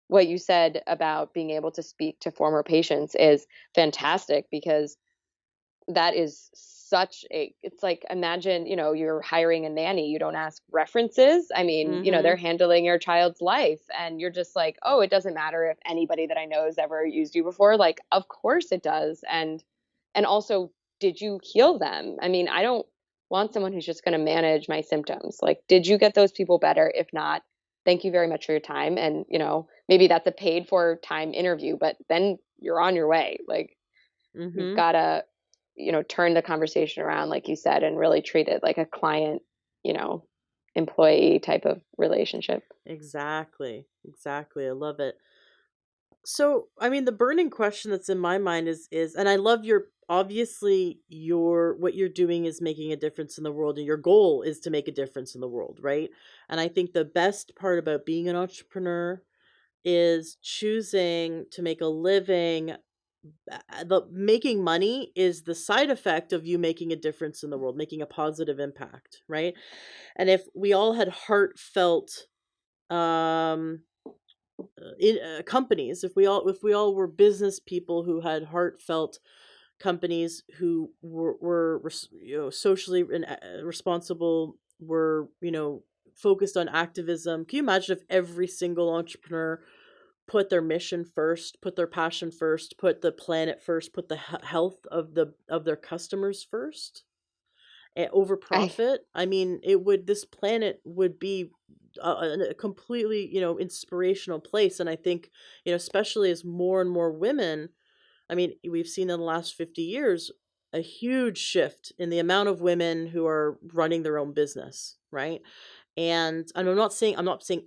what you said about being able to speak to former patients is fantastic, because that is such a it's like, imagine, you're hiring a nanny, you don't ask references. I mean, they're Mhm. handling your child's life, and you're just like, oh, it doesn't matter if anybody that I know has ever used you before. Like, of course it does. And also, did you heal them? I mean, I don't want someone who's just going to manage my symptoms. Like, did you get those people better? If not, thank you very much for your time. And maybe that's a paid for time interview, but then you're on your way. Like, you've Mhm. got to turn the conversation around, like you said, and really treat it like a client, you know, employee type of relationship. Exactly. Exactly. I love it. So, I mean, the burning question that's in my mind is, and I love your, obviously your, what you're doing is making a difference in the world, and your goal is to make a difference in the world, right? And I think the best part about being an entrepreneur is choosing to make a living. The making money is the side effect of you making a difference in the world, making a positive impact, right? And if we all had heartfelt, um in companies, if we all were business people who had heartfelt companies, who were socially responsible, were focused on activism. Can you imagine if every single entrepreneur put their mission first, put their passion first, put the planet first, put the health of their customers first, over I profit? I mean, it would this planet would be a completely, inspirational place. And I think, especially as more and more women, I mean, we've seen in the last 50 years a huge shift in the amount of women who are running their own business, right? And I'm not saying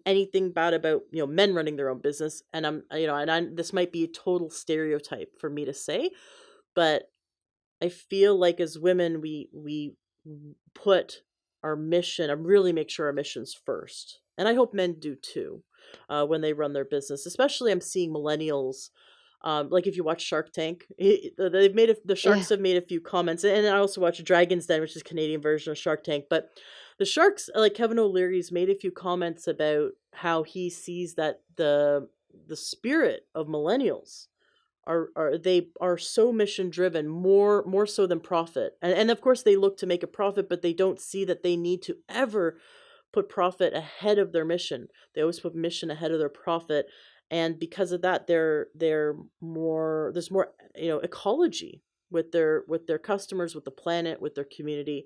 anything bad about, men running their own business. And I this might be a total stereotype for me to say, but I feel like as women, we put our mission, and really make sure our mission's first. And I hope men do too, when they run their business. Especially, I'm seeing millennials. Like if you watch Shark Tank, the yeah. sharks have made a few comments, and I also watch Dragon's Den, which is Canadian version of Shark Tank. But the sharks, like Kevin O'Leary's, made a few comments about how he sees that the spirit of millennials they are so mission driven, more so than profit. And of course they look to make a profit, but they don't see that they need to ever put profit ahead of their mission. They always put mission ahead of their profit. And because of that, they're more there's more, ecology with their customers, with the planet, with their community.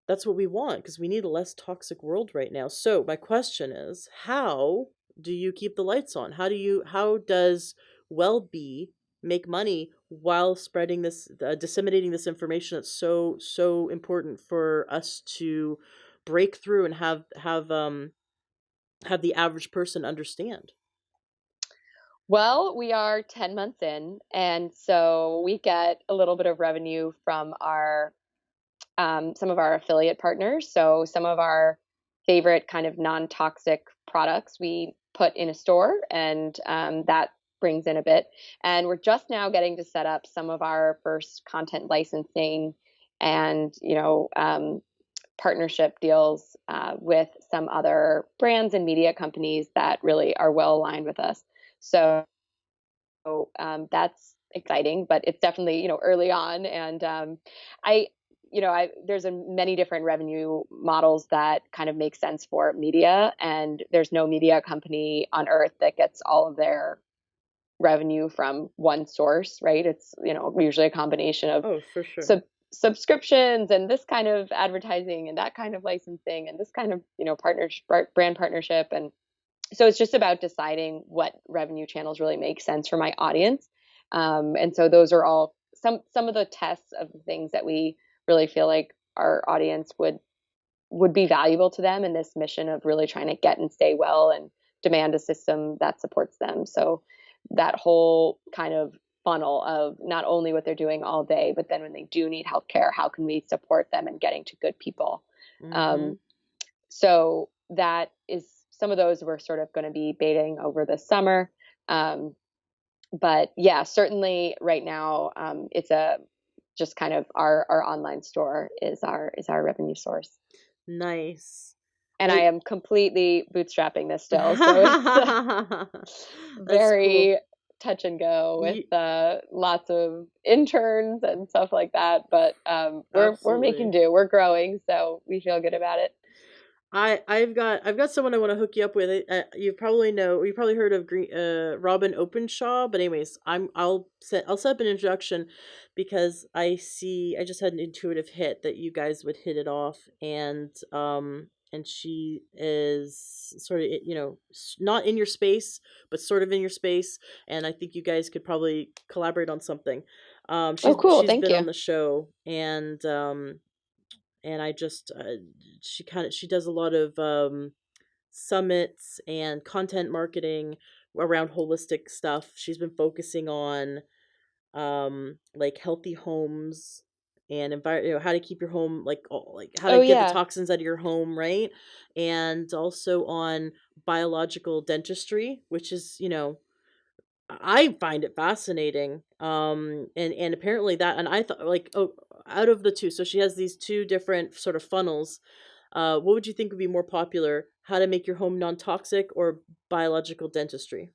That's what we want, because we need a less toxic world right now. So my question is, how do you keep the lights on? How does WellBe make money while spreading this, disseminating this information that's so important for us to break through and have the average person understand? Well, we are 10 months in, and so we get a little bit of revenue from our some of our affiliate partners. So some of our favorite kind of non-toxic products we put in a store, and that brings in a bit. And we're just now getting to set up some of our first content licensing and partnership deals with some other brands and media companies that really are well aligned with us. So that's exciting, but it's definitely, early on. And I, there's many different revenue models that kind of make sense for media, and there's no media company on earth that gets all of their revenue from one source, right? It's, usually a combination of Oh, for sure. sub- subscriptions and this kind of advertising and that kind of licensing and this kind of, brand partnership. And so it's just about deciding what revenue channels really make sense for my audience. And so those are all some of the tests of the things that we really feel like our audience would be valuable to them in this mission of really trying to get and stay well and demand a system that supports them. So that whole kind of funnel of not only what they're doing all day, but then when they do need healthcare, how can we support them in getting to good people? Mm-hmm. Um, so that is some of those we're sort of going to be baiting over the summer. Um, but yeah, certainly right now it's a just kind of our online store is our revenue source. Nice. And I I am completely bootstrapping this still, so it's That's cool. very touch and go with You, lots of interns and stuff like that. But we're making absolutely. do. We're growing, so we feel good about it. I've got someone I want to hook you up with. You probably heard of Robin Openshaw, but anyways, I'll set up an introduction because I just had an intuitive hit that you guys would hit it off, and she is sort of, not in your space but sort of in your space, and I think you guys could probably collaborate on something. Oh, cool. She's Thank been on you. the show, and I just she does a lot of summits and content marketing around holistic stuff. She's been focusing on like healthy homes and how to keep your home like how to Oh, get the yeah. toxins out of your home, right? And also on biological dentistry, which is, I find it fascinating. And apparently that, and I thought, like, oh, out of the two, so she has these two different sort of funnels. What would you think would be more popular? How to make your home non-toxic or biological dentistry?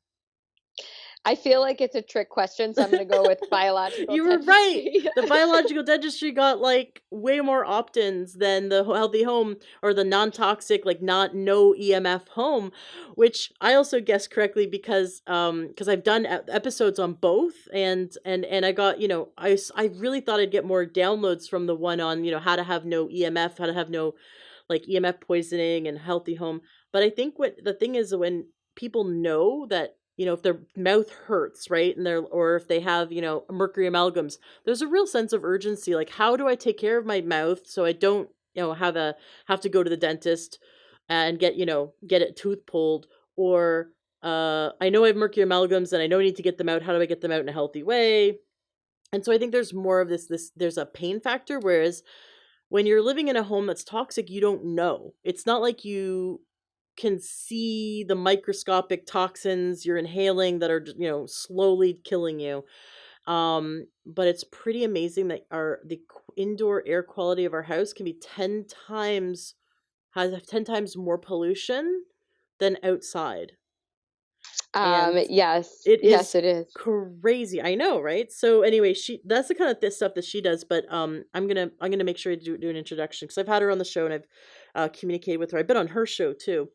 I feel like it's a trick question, so I'm going to go with biological You were right. dentistry. The biological dentistry got like way more opt-ins than the healthy home or the non-toxic, like not no EMF home, which I also guessed correctly because I've done episodes on both, and I got, I really thought I'd get more downloads from the one on, how to have no EMF, how to have no like EMF poisoning and healthy home. But I think what the thing is, when people know that, if their mouth hurts, right, and or if they have, mercury amalgams, there's a real sense of urgency. Like, how do I take care of my mouth so I don't, have to go to the dentist and get it tooth pulled, or I know I have mercury amalgams and I know I need to get them out. How do I get them out in a healthy way? And so I think there's more of this there's a pain factor, whereas when you're living in a home that's toxic, you don't know. It's not like you can see the microscopic toxins you're inhaling that are, slowly killing you. But it's pretty amazing that the indoor air quality of our house can be 10 times has 10 times more pollution than outside. And Yes, it yes, is it is. crazy. I know, right? So anyway, that's the kind of this stuff that she does. But I'm gonna make sure to do an introduction because I've had her on the show and I've communicated with her. I've been on her show too,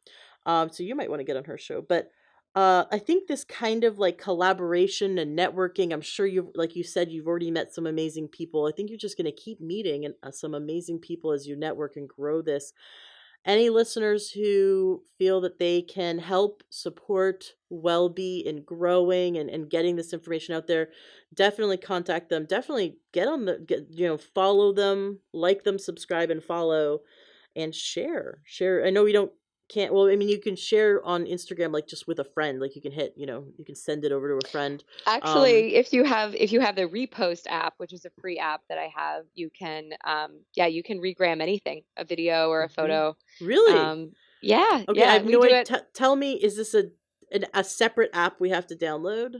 so you might want to get on her show. But I think this kind of like collaboration and networking. I'm sure you, like you said, you've already met some amazing people. I think you're just gonna keep meeting and some amazing people as you network and grow this. Any listeners who feel that they can help support WellBe in growing and getting this information out there, definitely contact them. Definitely follow them, like them, subscribe and follow, and share. I know we don't can't, well, I mean, you can share on Instagram, like just with a friend, like you can hit, you can send it over to a friend. Actually, if you have the Repost app, which is a free app that I have, you can you can regram anything, a video or a Re- photo. really? Um, yeah, Okay, I yeah, have we no do idea. it. Tell me, is this a separate app we have to download?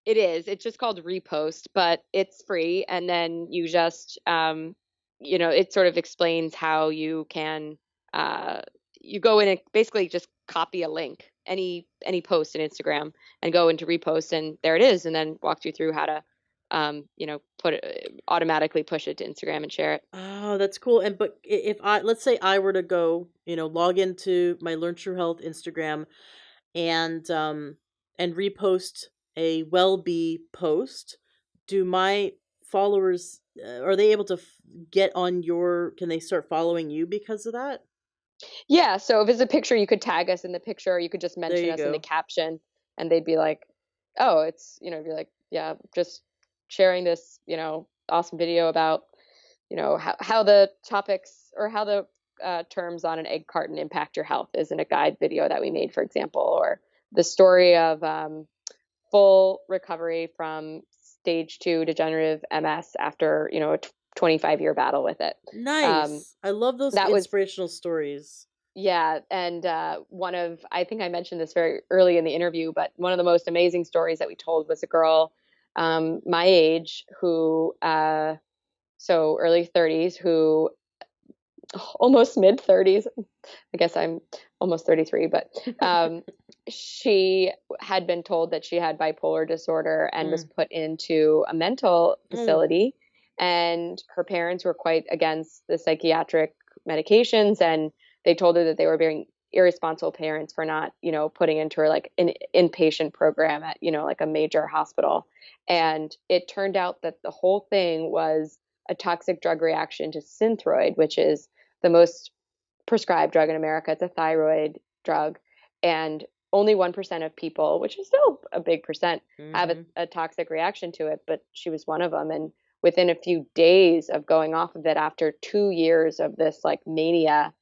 It is. It's just called Repost, but it's free. And then you just, it sort of explains how you can, uh, you go in and basically just copy a link, any post in Instagram, and go into Repost, and there it is, and then walks you through how to, put it, automatically push it to Instagram and share it. Oh, that's cool. And but if I, let's say I were to go, log into my Learn True Health Instagram and repost a WellBe post, do my followers are they able to get on your, can they start following you because of that? Yeah, so if it's a picture, you could tag us in the picture, or you could just There mention you us in the go. caption, and they'd be like, "Oh, it's," be like, "Yeah, just sharing this, awesome video about, how the topics or how the terms on an egg carton impact your health is in a guide video that we made, for example, or the story of full recovery from stage 2 degenerative MS after, a 25-year battle with it." Um, Nice. I love those that was inspirational stories. Yeah, and I think I mentioned this very early in the interview, but one of the most amazing stories that we told was a girl my age who, so early 30s, who almost mid 30s. I guess I'm almost 33, but she had been told that she had bipolar disorder and was Mm. put into a mental Mm. facility. And her parents were quite against the psychiatric medications, and they told her that they were being irresponsible parents for not, putting into her like an inpatient program at, like a major hospital. And it turned out that the whole thing was a toxic drug reaction to Synthroid, which is the most prescribed drug in America. It's a thyroid drug, and only 1% of people, which is still a big percent, have Mm-hmm. a toxic reaction to it. But she was one of them, and within a few days of going off of it, after 2 years of this like mania,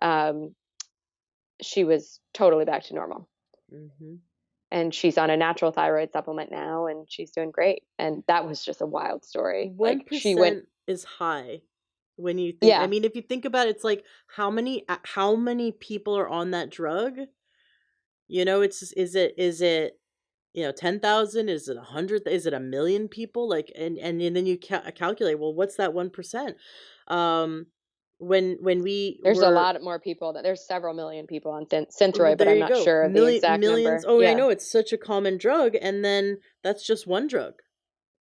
um, she was totally back to normal. Mm-hmm. And she's on a natural thyroid supplement now, and she's doing great. And that was just a wild story. One Like she went, percent is high when you think. I yeah, mean, if you think about it, it's like how many people are on that drug? Is it 10,000? Is it 100? Is it a million people? Like, and then you calculate. Well, what's that 1%? Um, when we there's a were lot more people that there's several million people on well, Synthroid, but there I'm you not go, sure of the exact millions. number. Oh, I Yeah. know it's such a common drug, and then that's just one drug.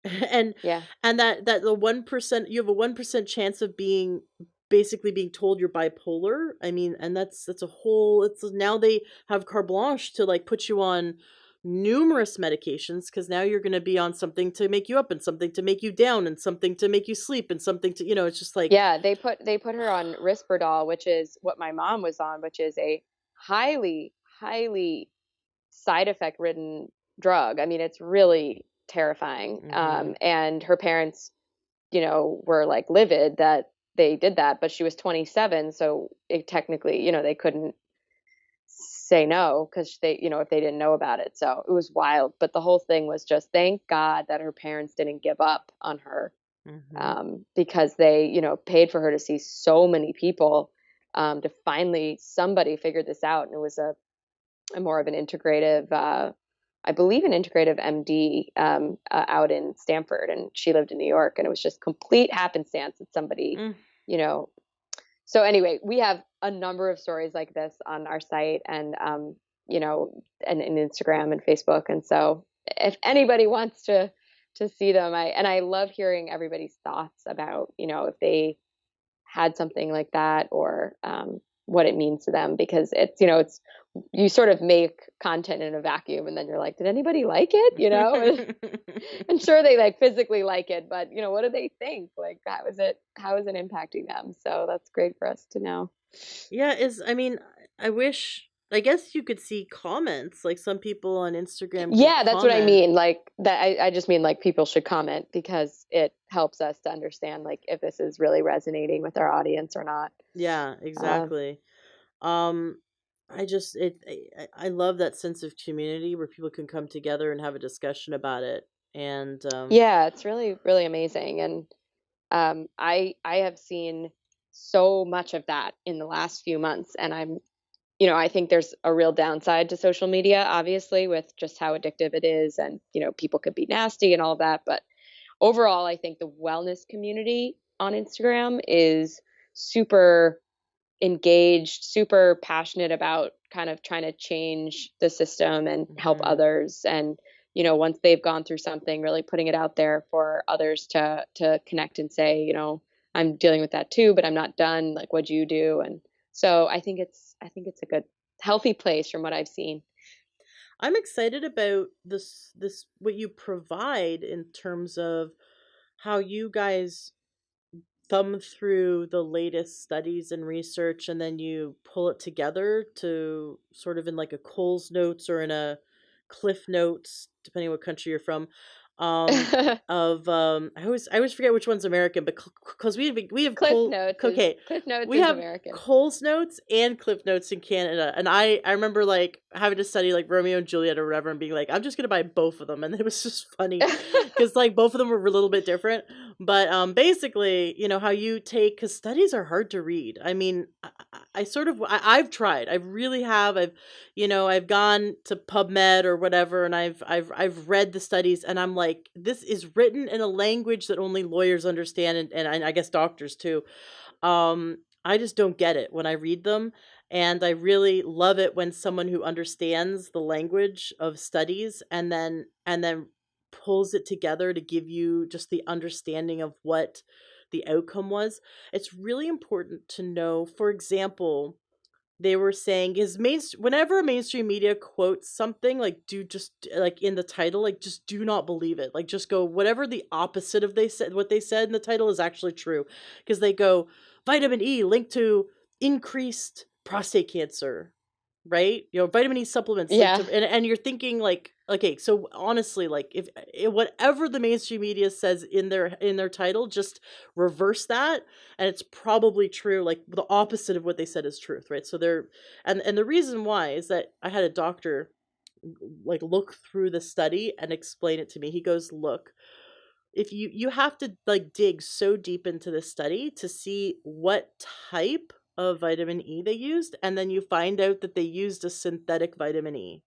and Yeah. and that the 1%, you have a 1% chance of being basically being told you're bipolar. I mean, and that's a whole, it's now they have carte blanche to like put you on numerous medications, because now you're going to be on something to make you up and something to make you down and something to make you sleep and something to, it's just like, Yeah, they put her on Risperdal, which is what my mom was on, which is a highly, highly side effect ridden drug. I mean, it's really terrifying. hmm And her parents, were like livid that they did that, but she was 27, so it technically, they couldn't say no because they, if they didn't know about it. So it was wild. But the whole thing was just thank God that her parents didn't give up on her, hmm because they, paid for her to see so many people, to finally somebody figured this out. And it was a more of an integrative, I believe an integrative MD, out in Stanford, and she lived in New York, and it was just complete happenstance that somebody, mm. you know, so anyway, we have a number of stories like this on our site, and and in Instagram and Facebook. And so if anybody wants to see them, I love hearing everybody's thoughts about, if they had something like that, or what it means to them, because it's you sort of make content in a vacuum, and then you're like, did anybody like it? And sure, they like physically like it, but what do they think? Like, how is it impacting them? So that's great for us to know. Yeah, I mean, I guess you could see comments, like some people on Instagram could Yeah, that's what I comment. mean. Like that, I just mean like people should comment, because it helps us to understand like if this is really resonating with our audience or not. Yeah, Uh, exactly. Um I just I love that sense of community where people can come together and have a discussion about it. And Yeah, it's really, really amazing. And I have seen so much of that in the last few months, and I think there's a real downside to social media, obviously, with just how addictive it is, and people could be nasty and all of that. But overall, I think the wellness community on Instagram is super engaged, super passionate about kind of trying to change the system and help mhm. others. And once they've gone through something, really putting it out there for others to connect and say, I'm dealing with that too, but I'm not done. Like, what'd you do? And so I think it's a good, healthy place from what I've seen. I'm excited about this what you provide in terms of how you guys thumb through the latest studies and research, and then you pull it together to sort of in like a Coles Notes or in a Cliff Notes, depending what country you're from. Um, of I always forget which one's American, but because we have okay, Cliff Notes we is have American. Coles Notes and Cliff Notes in Canada, and I remember like having to study like Romeo and Juliet or whatever, and being like, I'm just gonna buy both of them, and it was just funny because like both of them were a little bit different. But basically, how you take, because studies are hard to read. I mean, I sort of I've tried. I really have. I've gone to PubMed or whatever, and I've read the studies, and I'm like, this is written in a language that only lawyers understand, and I guess doctors too. I just don't get it when I read them, and I really love it when someone who understands the language of studies and then pulls it together to give you just the understanding of what the outcome was. It's really important to know, for example, they were saying is whenever mainstream media quotes something, like, do just like in the title, like, just do not believe it. Like, just go whatever the opposite of what they said in the title is actually true, because they go vitamin E linked to increased prostate cancer, right? Vitamin E supplements linked Yeah. to, and you're thinking like, okay, so honestly, like, if whatever the mainstream media says in their title, just reverse that, and it's probably true. Like, the opposite of what they said is truth, right? So they're and the reason why is that I had a doctor like look through the study and explain it to me. He goes, look, if you have to like dig so deep into the study to see what type of vitamin E they used, and then you find out that they used a synthetic vitamin E.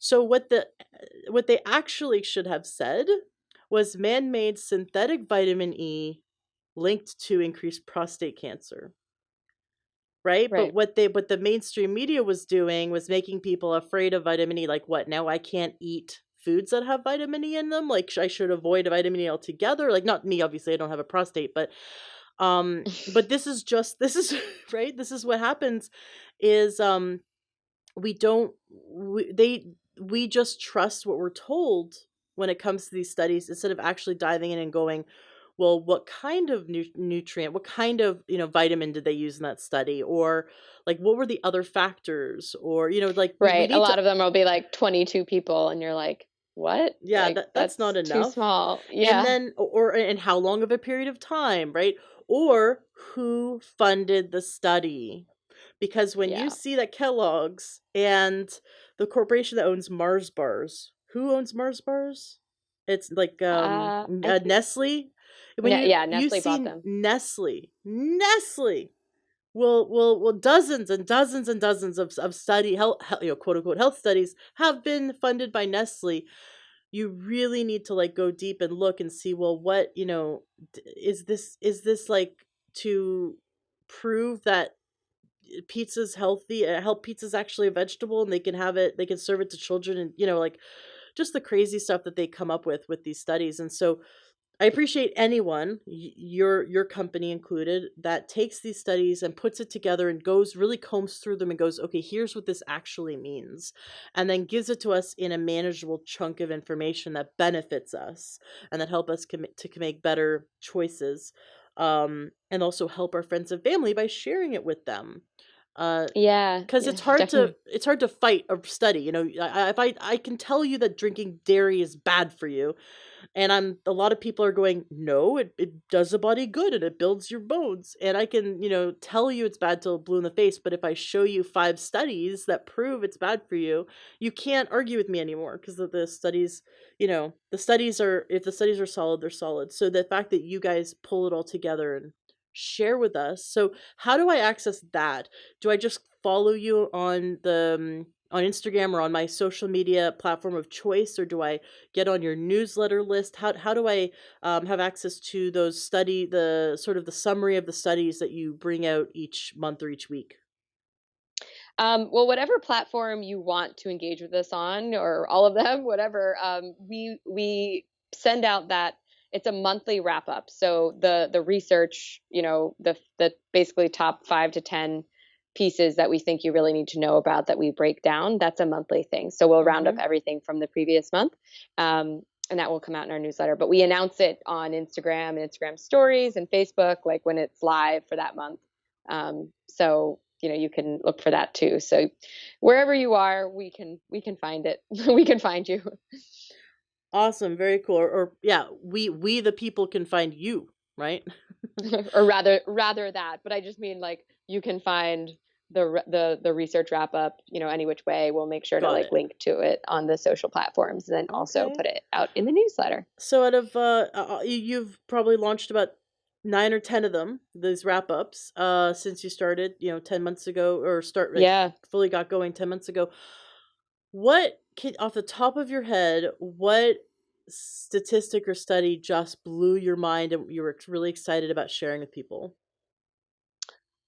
So what they actually should have said was man-made synthetic vitamin E linked to increased prostate cancer, right? But Right. what the mainstream media was doing was making people afraid of vitamin E. Like, what, now I can't eat foods that have vitamin E in them? Like, I should avoid vitamin E altogether? Like, not me, obviously, I don't have a prostate, but this is right? This is what happens is we don't we just trust what we're told when it comes to these studies, instead of actually diving in and going, well, what kind of nutrient, what kind of vitamin did they use in that study, or like what were the other factors, or like we Right. A need to, lot of them will be like 22 people, and you're like, what? yeah, Like, that's not that's too enough. small. And Yeah. then, or and how long of a period of time, right? Or who funded the study? Because when you Yeah. see that Kellogg's and the corporation that owns Mars bars, who owns Mars bars? It's like I think, Nestle. When you Yeah, you Nestle bought see them. Nestle will dozens and dozens and dozens of study health, quote unquote health studies have been funded by Nestle. You really need to like go deep and look and see, well, what, is this like to prove that pizza's healthy, help pizza's actually a vegetable, and they can serve it to children, and like just the crazy stuff that they come up with these studies. And so I appreciate anyone, your company included, that takes these studies and puts it together and goes really combs through them and goes, okay, here's what this actually means, and then gives it to us in a manageable chunk of information that benefits us and that help us to make better choices, and also help our friends and family by sharing it with them. Yeah, Because yeah, definitely. it's hard to fight a study. You know, if I can tell you that drinking dairy is bad for you, and I'm a lot of people are going, no, it does the body good and it builds your bones. And I can, you know, tell you it's bad till blue in the face, but if I show you 5 studies that prove it's bad for you can't argue with me anymore because of the studies, you know, the studies are, if the studies are solid, they're solid. So the fact that you guys pull it all together and share with us. So how do I access that? Do I just follow you on the on Instagram or on my social media platform of choice, or do I get on your newsletter list? How do I have access to those the sort of the summary of the studies that you bring out each month or each week? Well, whatever platform you want to engage with us on, or all of them, whatever, we send out that it's a monthly wrap up. So the research, the basically top 5 to 10 pieces that we think you really need to know about that we break down. That's a monthly thing. So we'll round up Mm-hmm. everything from the previous month. And that will come out in our newsletter. But we announce it on Instagram stories and Facebook, like when it's live for that month. So you can look for that too. So wherever you are, we can find it. We can find you. Awesome, very cool. Or yeah, we the people can find you, right? Or rather that, but I just mean like you can find the research wrap up, any which way. We'll make sure to Got like it. link to it on the social platforms and then also Okay. put it out in the newsletter. So out of you've probably launched about 9 or 10 of them, these wrap ups, since you started, 10 months ago, or start like Yeah. fully got going 10 months ago. What can, off the top of your head, what statistic or study just blew your mind and you were really excited about sharing with people?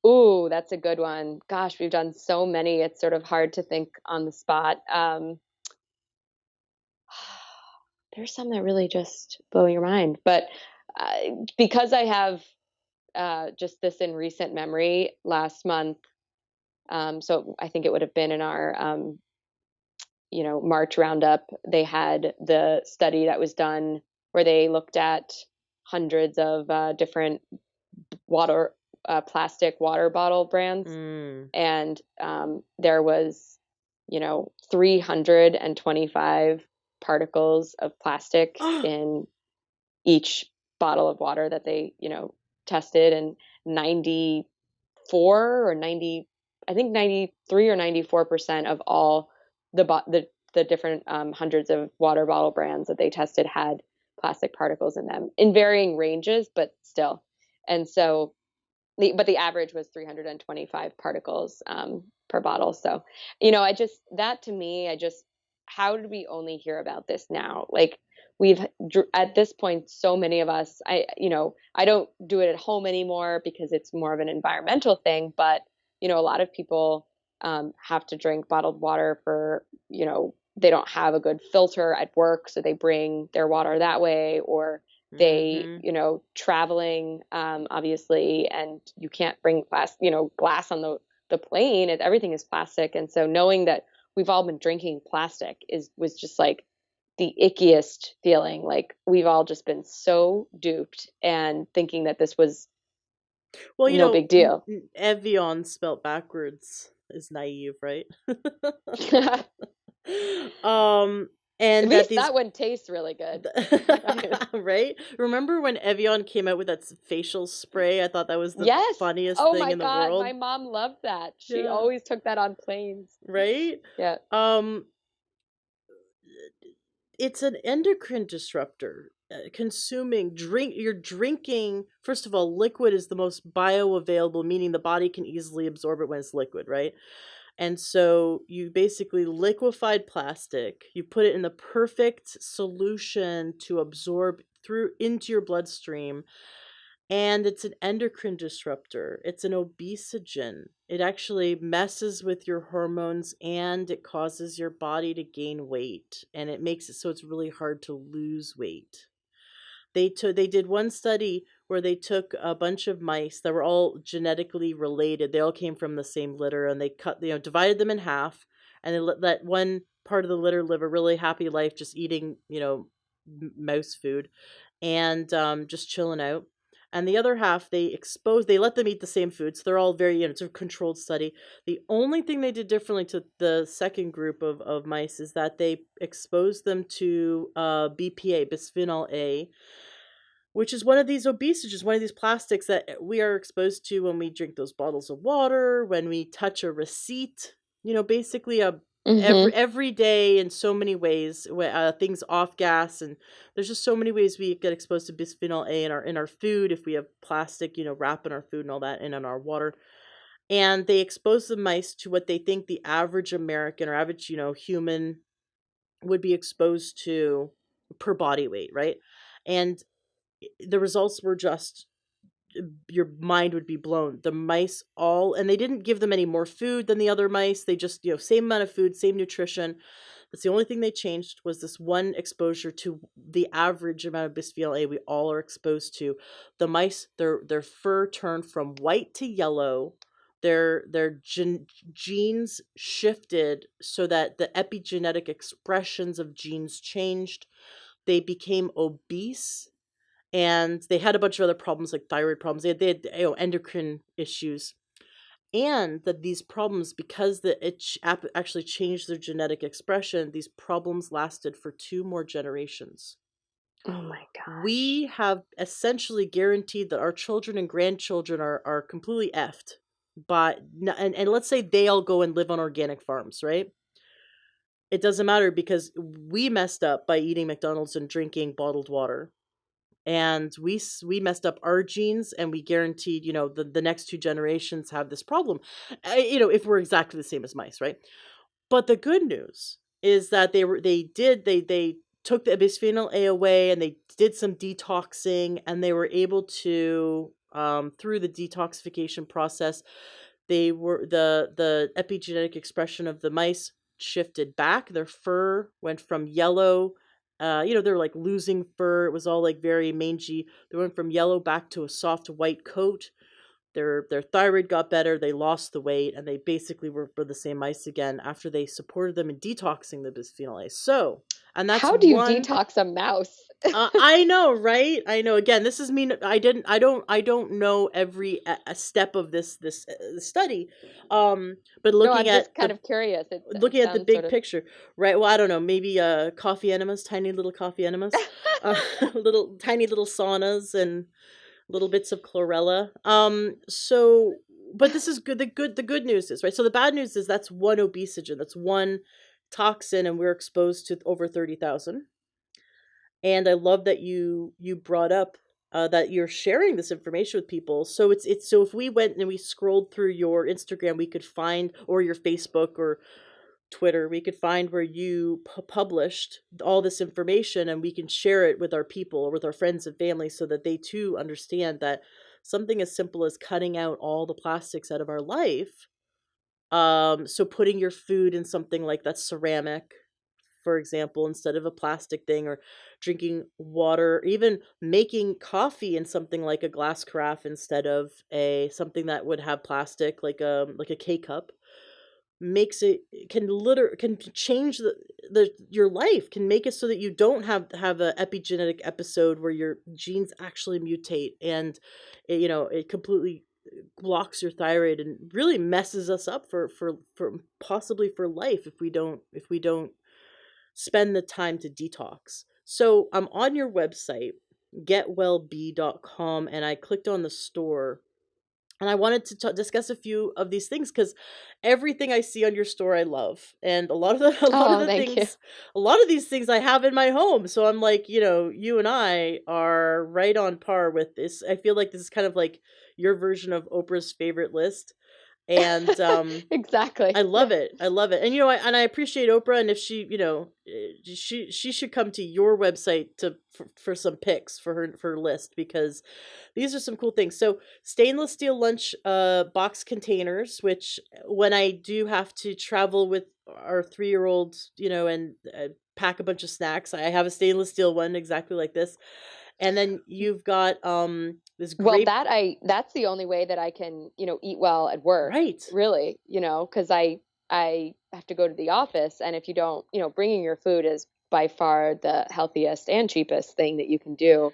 Ooh, that's a good one. Gosh, we've done so many. It's sort of hard to think on the spot. There's some that really just blow your mind, but uh, because I have just this in recent memory, last month. So I think it would have been in our March roundup. They had the study that was done where they looked at hundreds of different water plastic water bottle brands, Mm. and there was 325 particles of plastic Oh, in each bottle of water that they tested, and 94 or 90, I think 93 or 94% of all the different hundreds of water bottle brands that they tested had plastic particles in them in varying ranges, but still. And so but the average was 325 particles per bottle. So, I just, that to me, how did we only hear about this now? Like, we've, at this point, so many of us, I don't do it at home anymore because it's more of an environmental thing, but, a lot of people have to drink bottled water for, they don't have a good filter at work, so they bring their water that way, or they mm-hmm. traveling, obviously, and you can't bring glass on the plane. Everything is plastic, and so knowing that we've all been drinking plastic was just like the ickiest feeling. Like we've all just been so duped and thinking that this was Well, no big deal. Evian spelt backwards is naive, right? At um, and that least these that one tastes really good. right? Remember when Evian came out with that facial spray? I thought that was the Yes. funniest Oh thing my in the God, my world. mom loved that. She Yeah, always took that on planes. right? Yeah. Um, it's an endocrine disruptor. You're drinking, first of all, liquid is the most bioavailable, meaning the body can easily absorb it when it's liquid, right? And so you basically liquefied plastic, you put it in the perfect solution to absorb through into your bloodstream, and it's an endocrine disruptor. It's an obesogen. It actually messes with your hormones and it causes your body to gain weight, and it makes it so it's really hard to lose weight. They did one study where they took a bunch of mice that were all genetically related. They all came from the same litter, and they divided them in half, and they let one part of the litter live a really happy life, just eating mouse food, and just chilling out. and the other half they let them eat the same foods. They're all very, it's a controlled study. The only thing they did differently to the second group of mice is that they exposed them to BPA, bisphenol A, which is one of these obesogens, one of these plastics that we are exposed to when we drink those bottles of water, when we touch a receipt, basically Mm-hmm. every day in so many ways, things off gas, and there's just so many ways we get exposed to bisphenol A in our food if we have plastic, wrapping our food and all that, and in our water. And they expose the mice to what they think the average American or average, human would be exposed to per body weight, right? And the results were just, your mind would be blown. The mice all, and they didn't give them any more food than the other mice. They just, same amount of food, same nutrition. That's the only thing they changed, was this one exposure to the average amount of bisphenol A we all are exposed to. The mice, their fur turned from white to yellow. Their genes shifted so that the epigenetic expressions of genes changed. They became obese, and they had a bunch of other problems like thyroid problems. They had endocrine issues, and that these problems, because actually changed their genetic expression, these problems lasted for 2 more generations. Oh my gosh. We have essentially guaranteed that our children and grandchildren are completely effed. But and let's say they all go and live on organic farms, right? It doesn't matter, because we messed up by eating McDonald's and drinking bottled water, and we messed up our genes, and we guaranteed, the next 2 generations have this problem, if we're exactly the same as mice, right? But the good news is that they took the bisphenol A away, and they did some detoxing, and they were able to, through the detoxification process, the epigenetic expression of the mice shifted back. Their fur went from yellow, they were like losing fur. It was all like very mangy. They went from yellow back to a soft white coat. Their thyroid got better. They lost the weight, and they basically were the same mice again after they supported them in detoxing the bisphenol A. So, and that's How do you one. detox a mouse? I know, right? I know. Again, this is me. I don't know every a step of this study, but No, looking I'm just at kind of curious. It the sounds sort big of. picture, right? Well, I don't know. Maybe coffee enemas, tiny little coffee enemas, uh, little tiny little saunas, and little bits of chlorella. So, but this is good. The good news is, right. So the bad news is that's one obesogen. That's one toxin, and we're exposed to over 30,000. And I love that you brought up that you're sharing this information with people. So it's so if we went and we scrolled through your Instagram, we could find, or your Facebook or Twitter, we could find where you published all this information, and we can share it with our people or with our friends and family, so that they too understand that something as simple as cutting out all the plastics out of our life. So putting your food in something like that ceramic, for example, instead of a plastic thing, or drinking water, even making coffee in something like a glass carafe instead of a something that would have plastic, like a K cup, makes it can change the your life, can make it so that you don't have a epigenetic episode where your genes actually mutate, and it completely blocks your thyroid and really messes us up for possibly for life if we don't spend the time to detox. So I'm on your website, getwellbe.com, and I clicked on the store, and I wanted to discuss a few of these things, because everything I see on your store I love, and a lot of the a lot of Oh, the thank you. things, a lot of these things I have in my home. So I'm like, you and I are right on par with this. I feel like this is kind of like your version of Oprah's favorite list, and I Exactly. love it. I love it. And I appreciate Oprah, and if she, she should come to your website for some picks for her list, because these are some cool things. So, stainless steel lunch box containers, which when I do have to travel with our 3-year-old, and pack a bunch of snacks, I have a stainless steel one exactly like this. And then you've got this Well, grape, that's the only way that I can, eat well at work, right. really, because I have to go to the office, and if you don't, bringing your food is by far the healthiest and cheapest thing that you can do.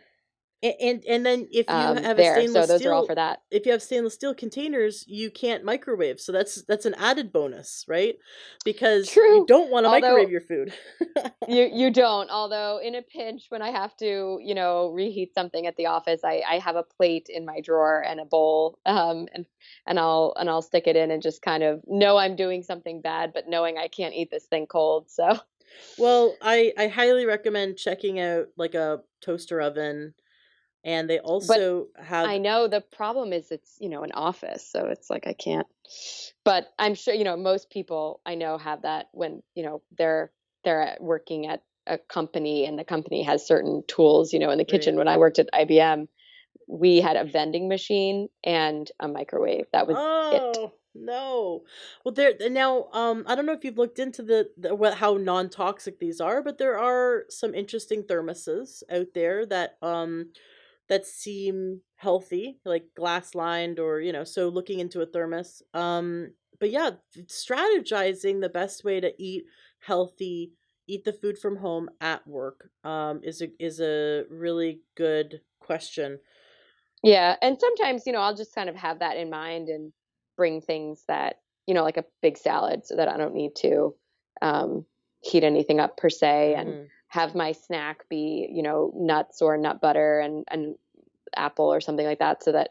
And then if you have a there. So stainless those are all steel, for that. if you have stainless steel containers, you can't microwave. So that's an added bonus, right? Because you True. don't want to microwave Although your food. you don't. Although in a pinch, when I have to, reheat something at the office, I have a plate in my drawer and a bowl, and I'll stick it in and just kind of know I'm doing something bad, but knowing I can't eat this thing cold. So, Well, I highly recommend checking out like a toaster oven, and they but also have. I know the problem is it's, an office, so it's like I can't. But I'm sure, most people I know have that when, working at a company and the company has certain tools, in the Right. kitchen. When I worked at IBM, we had a vending machine and a microwave. That was it. Oh no. Well, there now. I don't know if you've looked into how non-toxic these are, but there are some interesting thermoses out there that seem healthy, like glass lined, or so looking into a thermos. But yeah, strategizing the best way to eat healthy, eat the food from home at work, is a really good question. Yeah, and sometimes, I'll just kind of have that in mind and bring things that, like a big salad so that I don't need to um, heat anything up per se, and Hmm. have my snack be, nuts or nut butter and apple or something like that, so that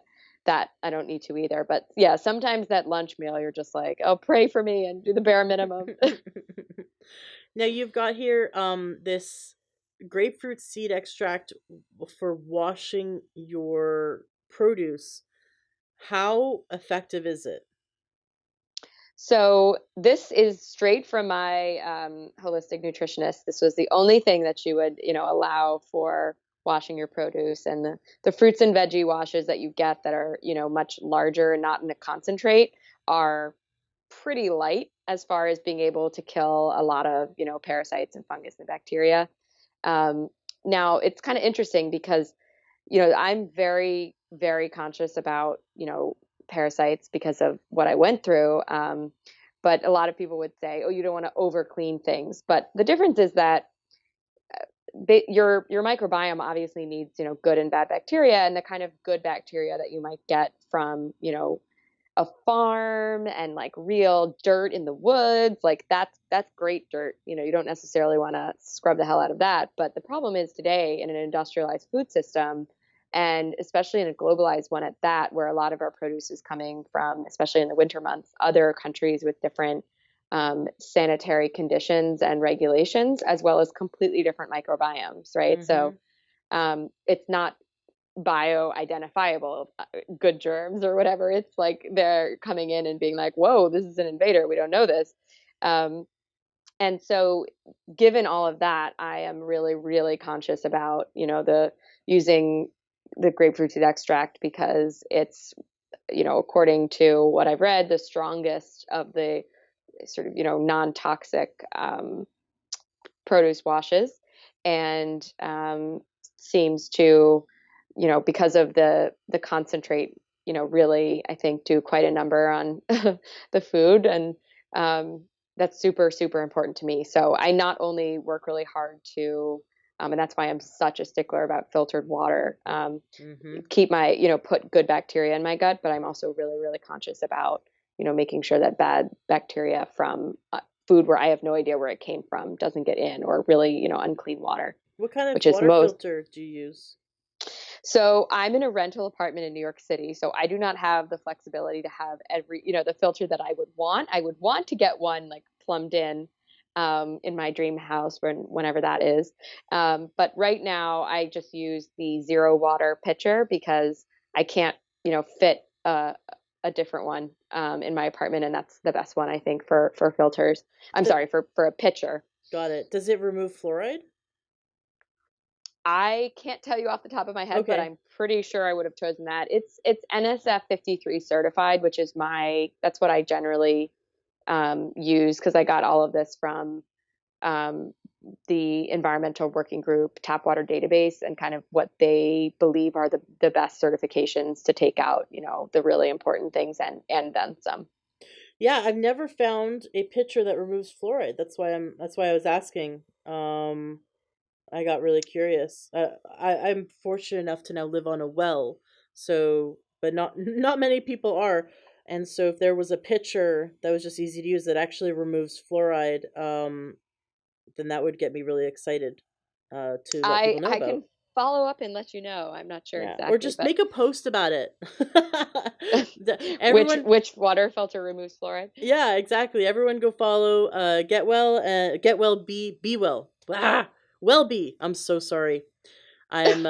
I don't need to either. But yeah, sometimes that lunch meal you're just like, "Oh, pray for me and do the bare minimum." Now you've got here this grapefruit seed extract for washing your produce. How effective is it? So this is straight from my holistic nutritionist. This was the only thing that she would, allow for washing your produce, and the fruits and veggie washes that you get that are, much larger and not in a concentrate are pretty light as far as being able to kill a lot of, parasites and fungus and bacteria. Um, Now it's kind of interesting because I'm very, very conscious about, parasites because of what I went through. But a lot of people would say, oh, you don't want to over clean things. But the difference is that your microbiome obviously needs, good and bad bacteria, and the kind of good bacteria that you might get from, a farm and like real dirt in the woods, like that's great dirt. You don't necessarily want to scrub the hell out of that. But the problem is today in an industrialized food system, and especially in a globalized one at that, where a lot of our produce is coming from, especially in the winter months, other countries with different sanitary conditions and regulations, as well as completely different microbiomes, right? So Mm-hmm. it's not bio-identifiable good germs or whatever. It's like they're coming in and being like, whoa, this is an invader, we don't know this. Um, and so given all of that, I am really, really conscious about, the using the grapefruit seed extract, because it's, according to what I've read, the strongest of the sort of, non-toxic produce washes, and seems to, because of the concentrate, really I think do quite a number on the food, and um, that's super, super important to me. So I not only work really hard to, and that's why I'm such a stickler about filtered water. Mm-hmm. Keep my, put good bacteria in my gut, but I'm also really, really conscious about, making sure that bad bacteria from food where I have no idea where it came from doesn't get in, or really, unclean water, What kind of which is water most. filter do you use? So I'm in a rental apartment in New York City, so I do not have the flexibility to have every, the filter that I would want. I would want to get one like plumbed in my dream house whenever that is. But right now I just use the zero water pitcher because I can't, fit a different one in my apartment, and that's the best one I think for filters. I'm D- sorry, for a pitcher. Got it. Does it remove fluoride? I can't tell you off the top of my head, but Okay. I'm pretty sure I would have chosen that. It's NSF 53 certified, which is that's what I generally use, because I got all of this from um, the Environmental Working Group Tap Water Database, and kind of what they believe are the best certifications to take out, the really important things, and then some. Yeah, I've never found a pitcher that removes fluoride. That's why I was asking. I got really curious. I'm fortunate enough to now live on a well, so but not not many people are. And so if there was a pitcher that was just easy to use that actually removes fluoride, then that would get me really excited to let people know I about. can follow up and let you know. I'm not sure Yeah, or exactly, just but make a post about it. Everyone, which water filter removes fluoride? yeah, exactly. Everyone go follow Get Well, Get Well Be Well. Ah, Well Be. I'm so sorry. I'm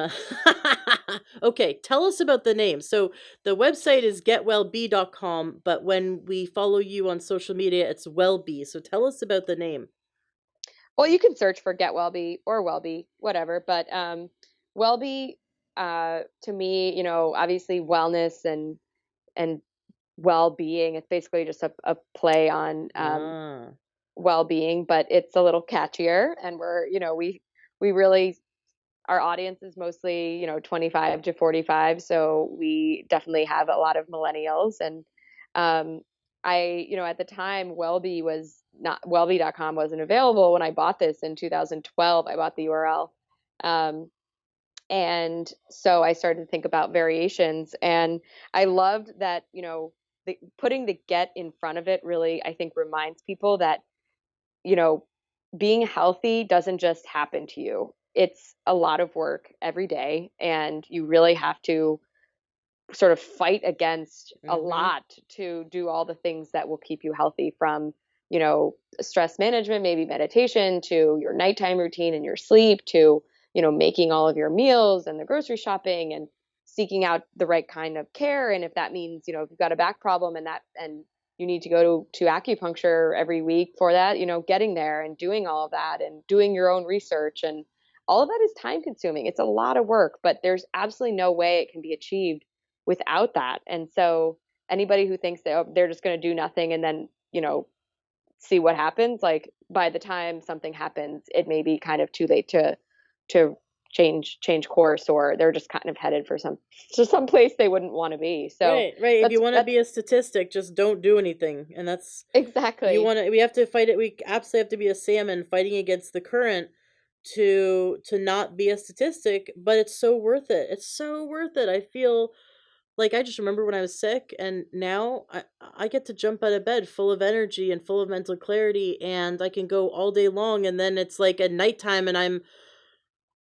okay, tell us about the name. So the website is getwellbe.com, but when we follow you on social media, it's Wellbe. So tell us about the name. Well, you can search for GetWellBe or WellBe, whatever. But WellBe, to me, obviously wellness and well-being. It's basically just a play on Ah. well-being, but it's a little catchier. And we really, our audience is mostly 25 to 45, so we definitely have a lot of millennials. And um, at the time, Wellbe was not Wellbe.com wasn't available when I bought this in 2012. I bought the URL. Um, and so I started to think about variations, and I loved that, putting the get in front of it really, I think, reminds people that, you know, being healthy doesn't just happen to you. It's a lot of work every day, and you really have to sort of fight against a Mm-hmm. lot to do all the things that will keep you healthy, from, stress management, maybe meditation, to your nighttime routine and your sleep, to, making all of your meals and the grocery shopping and seeking out the right kind of care. And if that means, if you've got a back problem and you need to go to acupuncture every week for that, getting there and doing all of that and doing your own research, and all of that is time consuming. It's a lot of work, but there's absolutely no way it can be achieved without that. And so anybody who thinks that, they're just going to do nothing and then, see what happens, like, by the time something happens, it may be kind of too late to change course, or they're just kind of headed for some place they wouldn't want to be. So Right, right. If you want to that's be a statistic, just don't do anything. And that's you exactly. want to we have to fight it. We absolutely have to be a salmon fighting against the current to not be a statistic, but it's so worth it. It's so worth it. I feel like I just remember when I was sick, and now I get to jump out of bed full of energy and full of mental clarity, and I can go all day long, and then it's like at nighttime and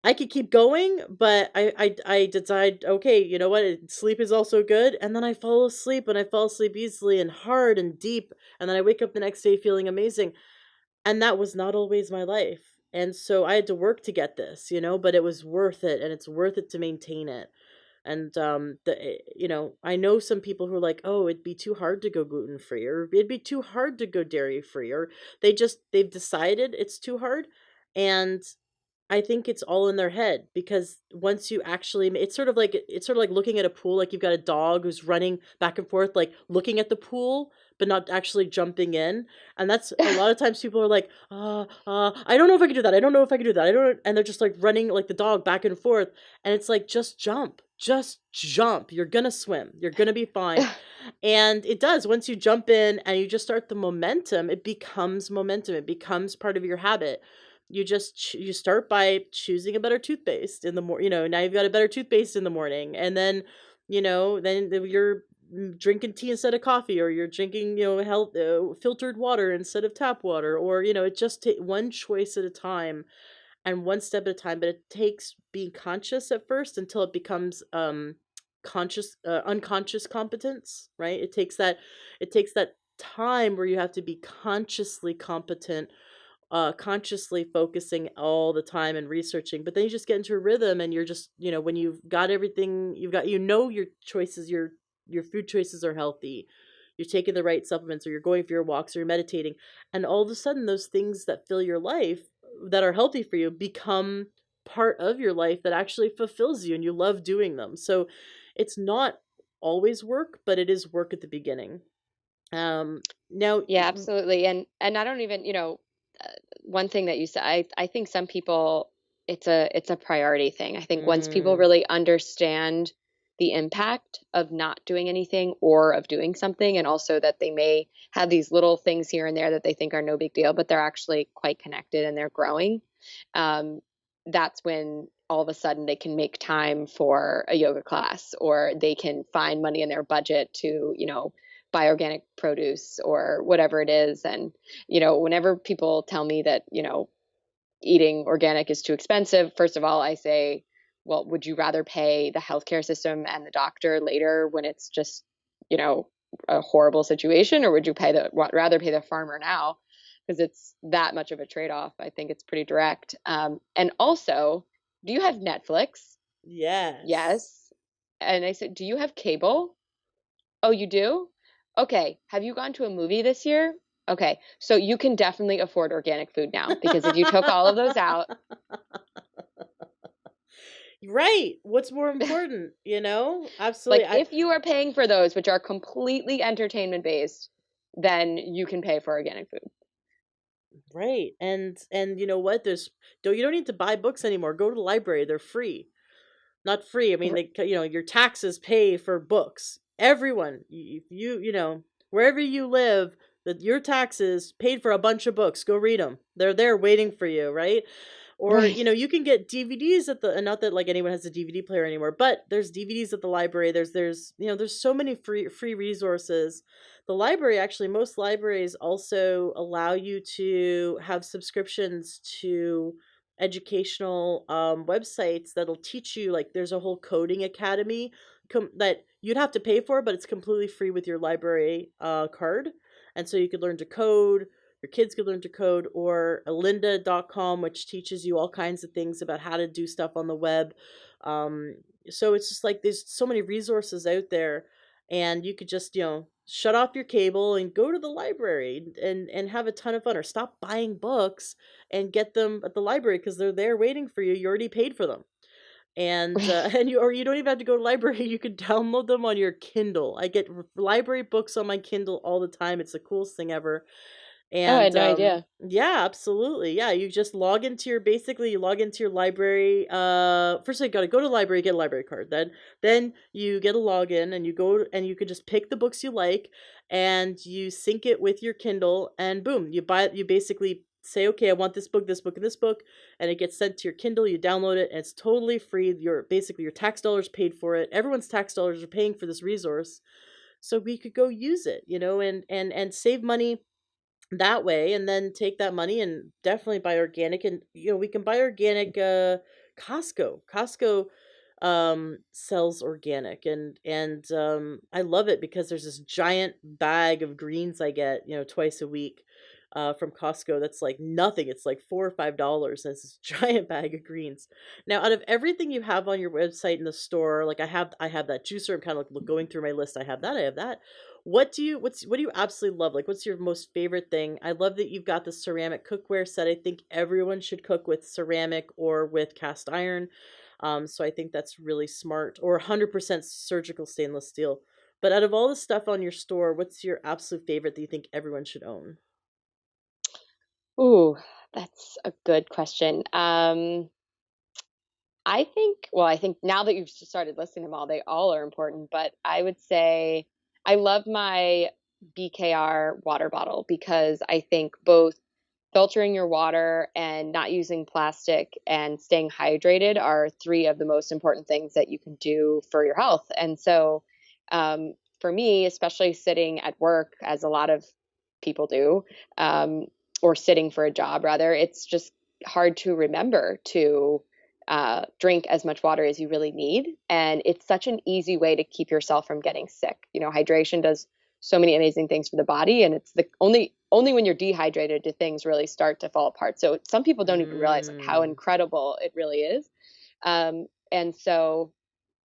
I could keep going, but I decide, okay, you know what? Sleep is also good, and then I fall asleep, and I fall asleep easily and hard and deep, and then I wake up the next day feeling amazing. And that was not always my life. And so I had to work to get this, but it was worth it, and it's worth it to maintain it. And I know some people who are like, "Oh, it'd be too hard to go gluten free, or it'd be too hard to go dairy free," or they've decided it's too hard. And I think it's all in their head, because once you actually it's sort of like looking at a pool, like you've got a dog who's running back and forth, like looking at the pool but not actually jumping in. And that's a lot of times people are like, I don't know if I can do that. I don't know if I can do that. I don't, and they're just like running like the dog back and forth. And it's like, just jump. Just jump. You're gonna swim. You're gonna be fine. And it does. Once you jump in and you just start the momentum, it becomes momentum. It becomes part of your habit. You start by choosing a better toothpaste in the morning. Now you've got a better toothpaste in the morning, and then you're drinking tea instead of coffee, or you're drinking health filtered water instead of tap water, or it just one choice at a time and one step at a time. But it takes being conscious at first until it becomes conscious unconscious competence, right? It takes that time where you have to be consciously competent, consciously focusing all the time and researching. But then you just get into a rhythm, and you're just, when you've got everything, you've got, your choices, your food choices are healthy, you're taking the right supplements, or you're going for your walks, or you're meditating, and all of a sudden those things that fill your life, that are healthy for you, become part of your life that actually fulfills you, and you love doing them. So it's not always work, but it is work at the beginning. Now. Yeah, absolutely. And I don't even, uh, one thing that you said, I think some people, it's a priority thing. I think once people Mm, really understand the impact of not doing anything or of doing something, and also that they may have these little things here and there that they think are no big deal, but they're actually quite connected and they're growing. Um, that's when all of a sudden they can make time for a yoga class, or they can find money in their budget to, buy organic produce or whatever it is. And, whenever people tell me that, eating organic is too expensive, first of all, I say, well, would you rather pay the healthcare system and the doctor later when it's just, you know, a horrible situation, or would you rather pay the farmer now? Because it's that much of a trade-off. I think it's pretty direct. And also, do you have Netflix? Yes. Yes. And I said, do you have cable? Oh, you do? Okay. Have you gone to a movie this year? Okay. So you can definitely afford organic food now, because if you took all of those out, Right. What's more important, Absolutely. like if you are paying for those, which are completely entertainment based, then you can pay for organic food. Right. And you know what? You don't need to buy books anymore. Go to the library. They're free. Not free. I mean, your taxes pay for books. Everyone, wherever you live, that your taxes paid for a bunch of books. Go read them. They're there waiting for you, right? Or, Right. you can get DVDs at and not that like anyone has a DVD player anymore, but there's DVDs at the library. There's so many free resources. The library, actually, most libraries also allow you to have subscriptions to educational websites that'll teach you, like there's a whole coding academy that you'd have to pay for, but it's completely free with your library card. And so you could learn to code, your kids could learn to code, or lynda.com, which teaches you all kinds of things about how to do stuff on the web. So it's just like there's so many resources out there, and you could just, shut off your cable and go to the library and have a ton of fun, or stop buying books and get them at the library because they're there waiting for you. You already paid for them. And Right. you don't even have to go to the library. You can download them on your Kindle. I get library books on my Kindle all the time. It's the coolest thing ever. Oh, I And had no idea. yeah, absolutely. Yeah, you just you log into your library. First you got to go to the library, get a library card. Then you get a login, and you go and you can just pick the books you like, and you sync it with your Kindle, and boom, you buy it. You basically say, "Okay, I want this book, this book, and this book," and it gets sent to your Kindle. You download it, and it's totally free. Your tax dollars paid for it. Everyone's tax dollars are paying for this resource. So we could go use it, and save money that way, and then take that money and definitely buy organic. And we can buy organic. Costco sells organic, and I love it because there's this giant bag of greens I get twice a week from Costco. That's like nothing. It's like $4 or $5, and it's this giant bag of greens. Now, out of everything you have on your website in the store, like I have that juicer. I'm kind of like going through my list. I have that. What do you absolutely love? Like, what's your most favorite thing? I love that you've got the ceramic cookware set. I think everyone should cook with ceramic or with cast iron. So I think that's really smart. Or 100% surgical stainless steel. But out of all the stuff on your store, what's your absolute favorite that you think everyone should own? Ooh, that's a good question. I think now that you've started listing them all, they all are important, but I would say I love my BKR water bottle, because I think both filtering your water and not using plastic and staying hydrated are three of the most important things that you can do for your health. And so, for me, especially sitting at work, as a lot of people do, um, or sitting for a job rather, it's just hard to remember to drink as much water as you really need. And it's such an easy way to keep yourself from getting sick. Hydration does so many amazing things for the body, and it's the only when you're dehydrated do things really start to fall apart. So some people don't even realize like how Mm. incredible it really is. And so,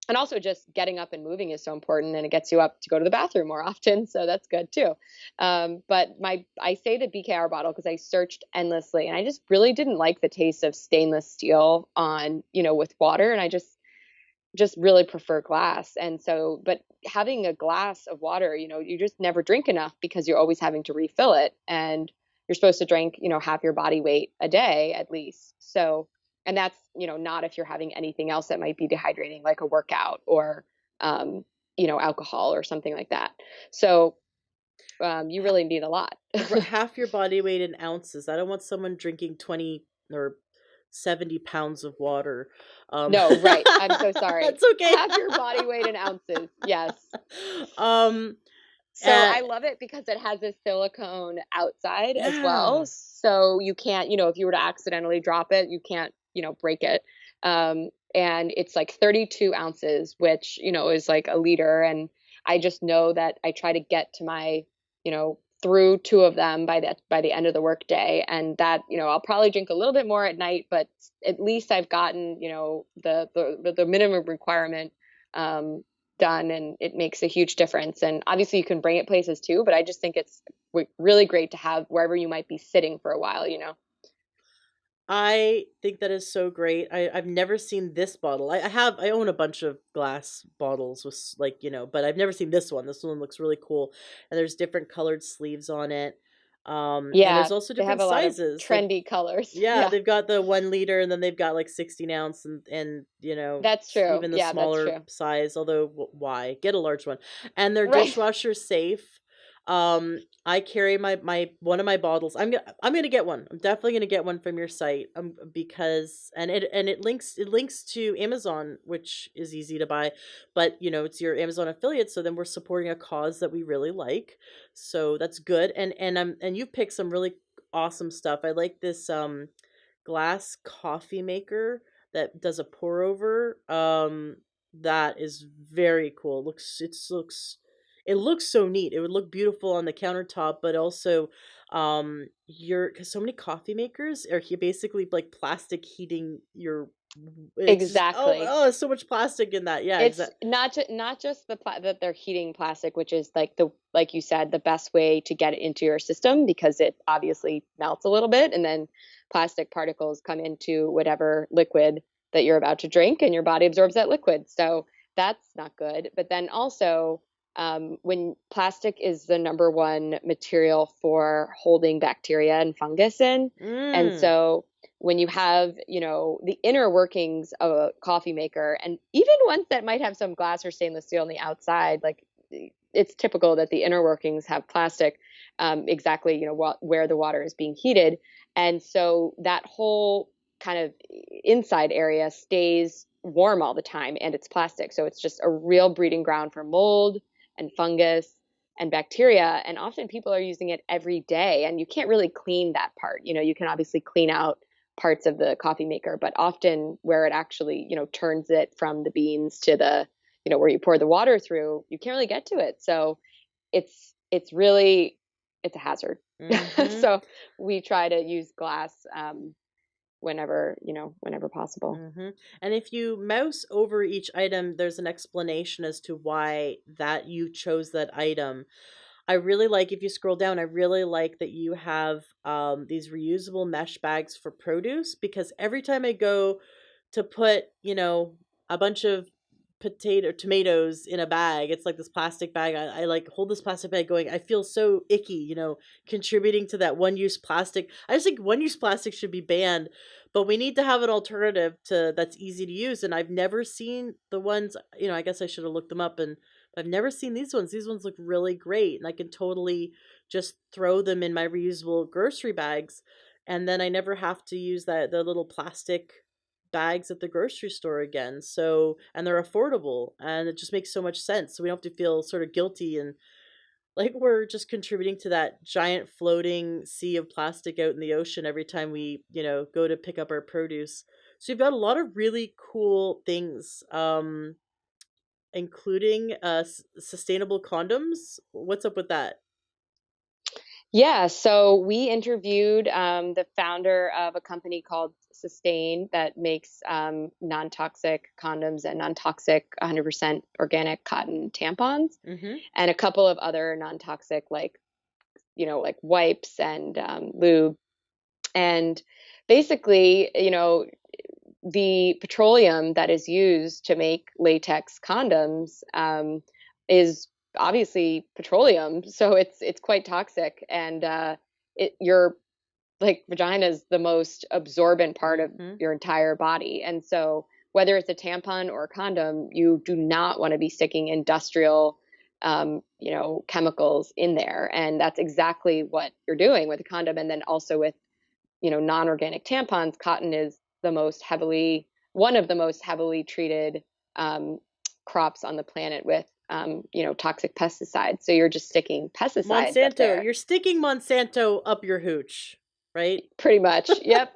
and also just getting up and moving is so important, and it gets you up to go to the bathroom more often, so that's good too. But I say the BKR bottle because I searched endlessly, and I just really didn't like the taste of stainless steel on, with water, and I just really prefer glass. And so, but having a glass of water, you just never drink enough because you're always having to refill it. And you're supposed to drink, half your body weight a day at least. So, and that's, not if you're having anything else that might be dehydrating, like a workout or, um, alcohol or something like that. So, you Ha- really need a lot. half your body weight in ounces. I don't want someone drinking 20 or 70 pounds of water. No, right. I'm so sorry. That's okay. Half your body weight in ounces. Yes. um, So uh, I love it because it has a silicone outside as well. yeah. So you can't, if you were to accidentally drop it, you can't, break it. And it's like 32 ounces, which, is like a liter. And I just know that I try to get to my, through two of them by the end of the workday. And that, I'll probably drink a little bit more at night, but at least I've gotten, the minimum requirement um, done, and it makes a huge difference. And obviously you can bring it places too, but I just think it's really great to have wherever you might be sitting for a while. I think that is so great. I've never seen this bottle. I own a bunch of glass bottles with like, but I've never seen this one. This one looks really cool. And there's different colored sleeves on it. And Yeah, there's also they have different a lot of sizes. Like, trendy colors. yeah, Yeah, they've got the 1 liter, and then they've got like 16 ounce, and that's true. even the Yeah, that's smaller true. size, although why? Get a large one. And they're Right. dishwasher safe. I carry my one of my bottles. I'm gonna get one. I'm definitely gonna get one from your site. Because it links to Amazon, which is easy to buy, but it's your Amazon affiliate, so then we're supporting a cause that we really like. So that's good. And you've picked some really awesome stuff. I like this glass coffee maker that does a pour over. That is very cool. It looks so neat. It would look beautiful on the countertop, but also you're because so many coffee makers are basically like plastic heating your it's just Exactly. so much plastic in that. Yeah, It's exactly. not just that they're heating plastic, which is like you said, the best way to get it into your system because it obviously melts a little bit, and then plastic particles come into whatever liquid that you're about to drink, and your body absorbs that liquid. So that's not good. But then also, when plastic is the number one material for holding bacteria and fungus in, and Mm. so when you have, the inner workings of a coffee maker, and even ones that might have some glass or stainless steel on the outside, like it's typical that the inner workings have plastic, exactly, where the water is being heated. And so that whole kind of inside area stays warm all the time, and it's plastic. So it's just a real breeding ground for mold and fungus and bacteria. And often people are using it every day, and you can't really clean that part. You can obviously clean out parts of the coffee maker, but often where it actually, turns it from the beans to the, where you pour the water through, you can't really get to it. So it's really, it's a hazard. Mhm. So we try to use glass, whenever possible. And if you mouse over each item, there's an explanation as to why that you chose that item. I really like if you scroll down, I really like that you have these reusable mesh bags for produce, because every time I go to put, a bunch of tomatoes in a bag, it's like this plastic bag. I like hold this plastic bag going. I feel so icky, contributing to that one use plastic. I just think one use plastic should be banned, but we need to have an alternative to that's easy to use. And I've never seen the ones, I guess I should have looked them up, and I've never seen these ones. These ones look really great, and I can totally just throw them in my reusable grocery bags, and then I never have to use the little plastic bags at the grocery store again. So, and they're affordable, and it just makes so much sense. So we don't have to feel sort of guilty and like we're just contributing to that giant floating sea of plastic out in the ocean every time we, go to pick up our produce. So you've got a lot of really cool things, including sustainable condoms. What's up with that? Yeah, so we interviewed the founder of a company called Sustain that makes non-toxic condoms and non-toxic 100% organic cotton tampons, Mm-hmm. and a couple of other non-toxic, like wipes and lube. And basically, the petroleum that is used to make latex condoms is obviously petroleum, so it's quite toxic, and your like vagina is the most absorbent part of Mm-hmm. your entire body, and so whether it's a tampon or a condom, you do not want to be sticking industrial chemicals in there, and that's exactly what you're doing with a condom. And then also with non-organic tampons, cotton is one of the most heavily treated um, crops on the planet with, toxic pesticides. So you're just sticking pesticides up Monsanto, there. you're sticking Monsanto up your hooch, right? Pretty much. Yep.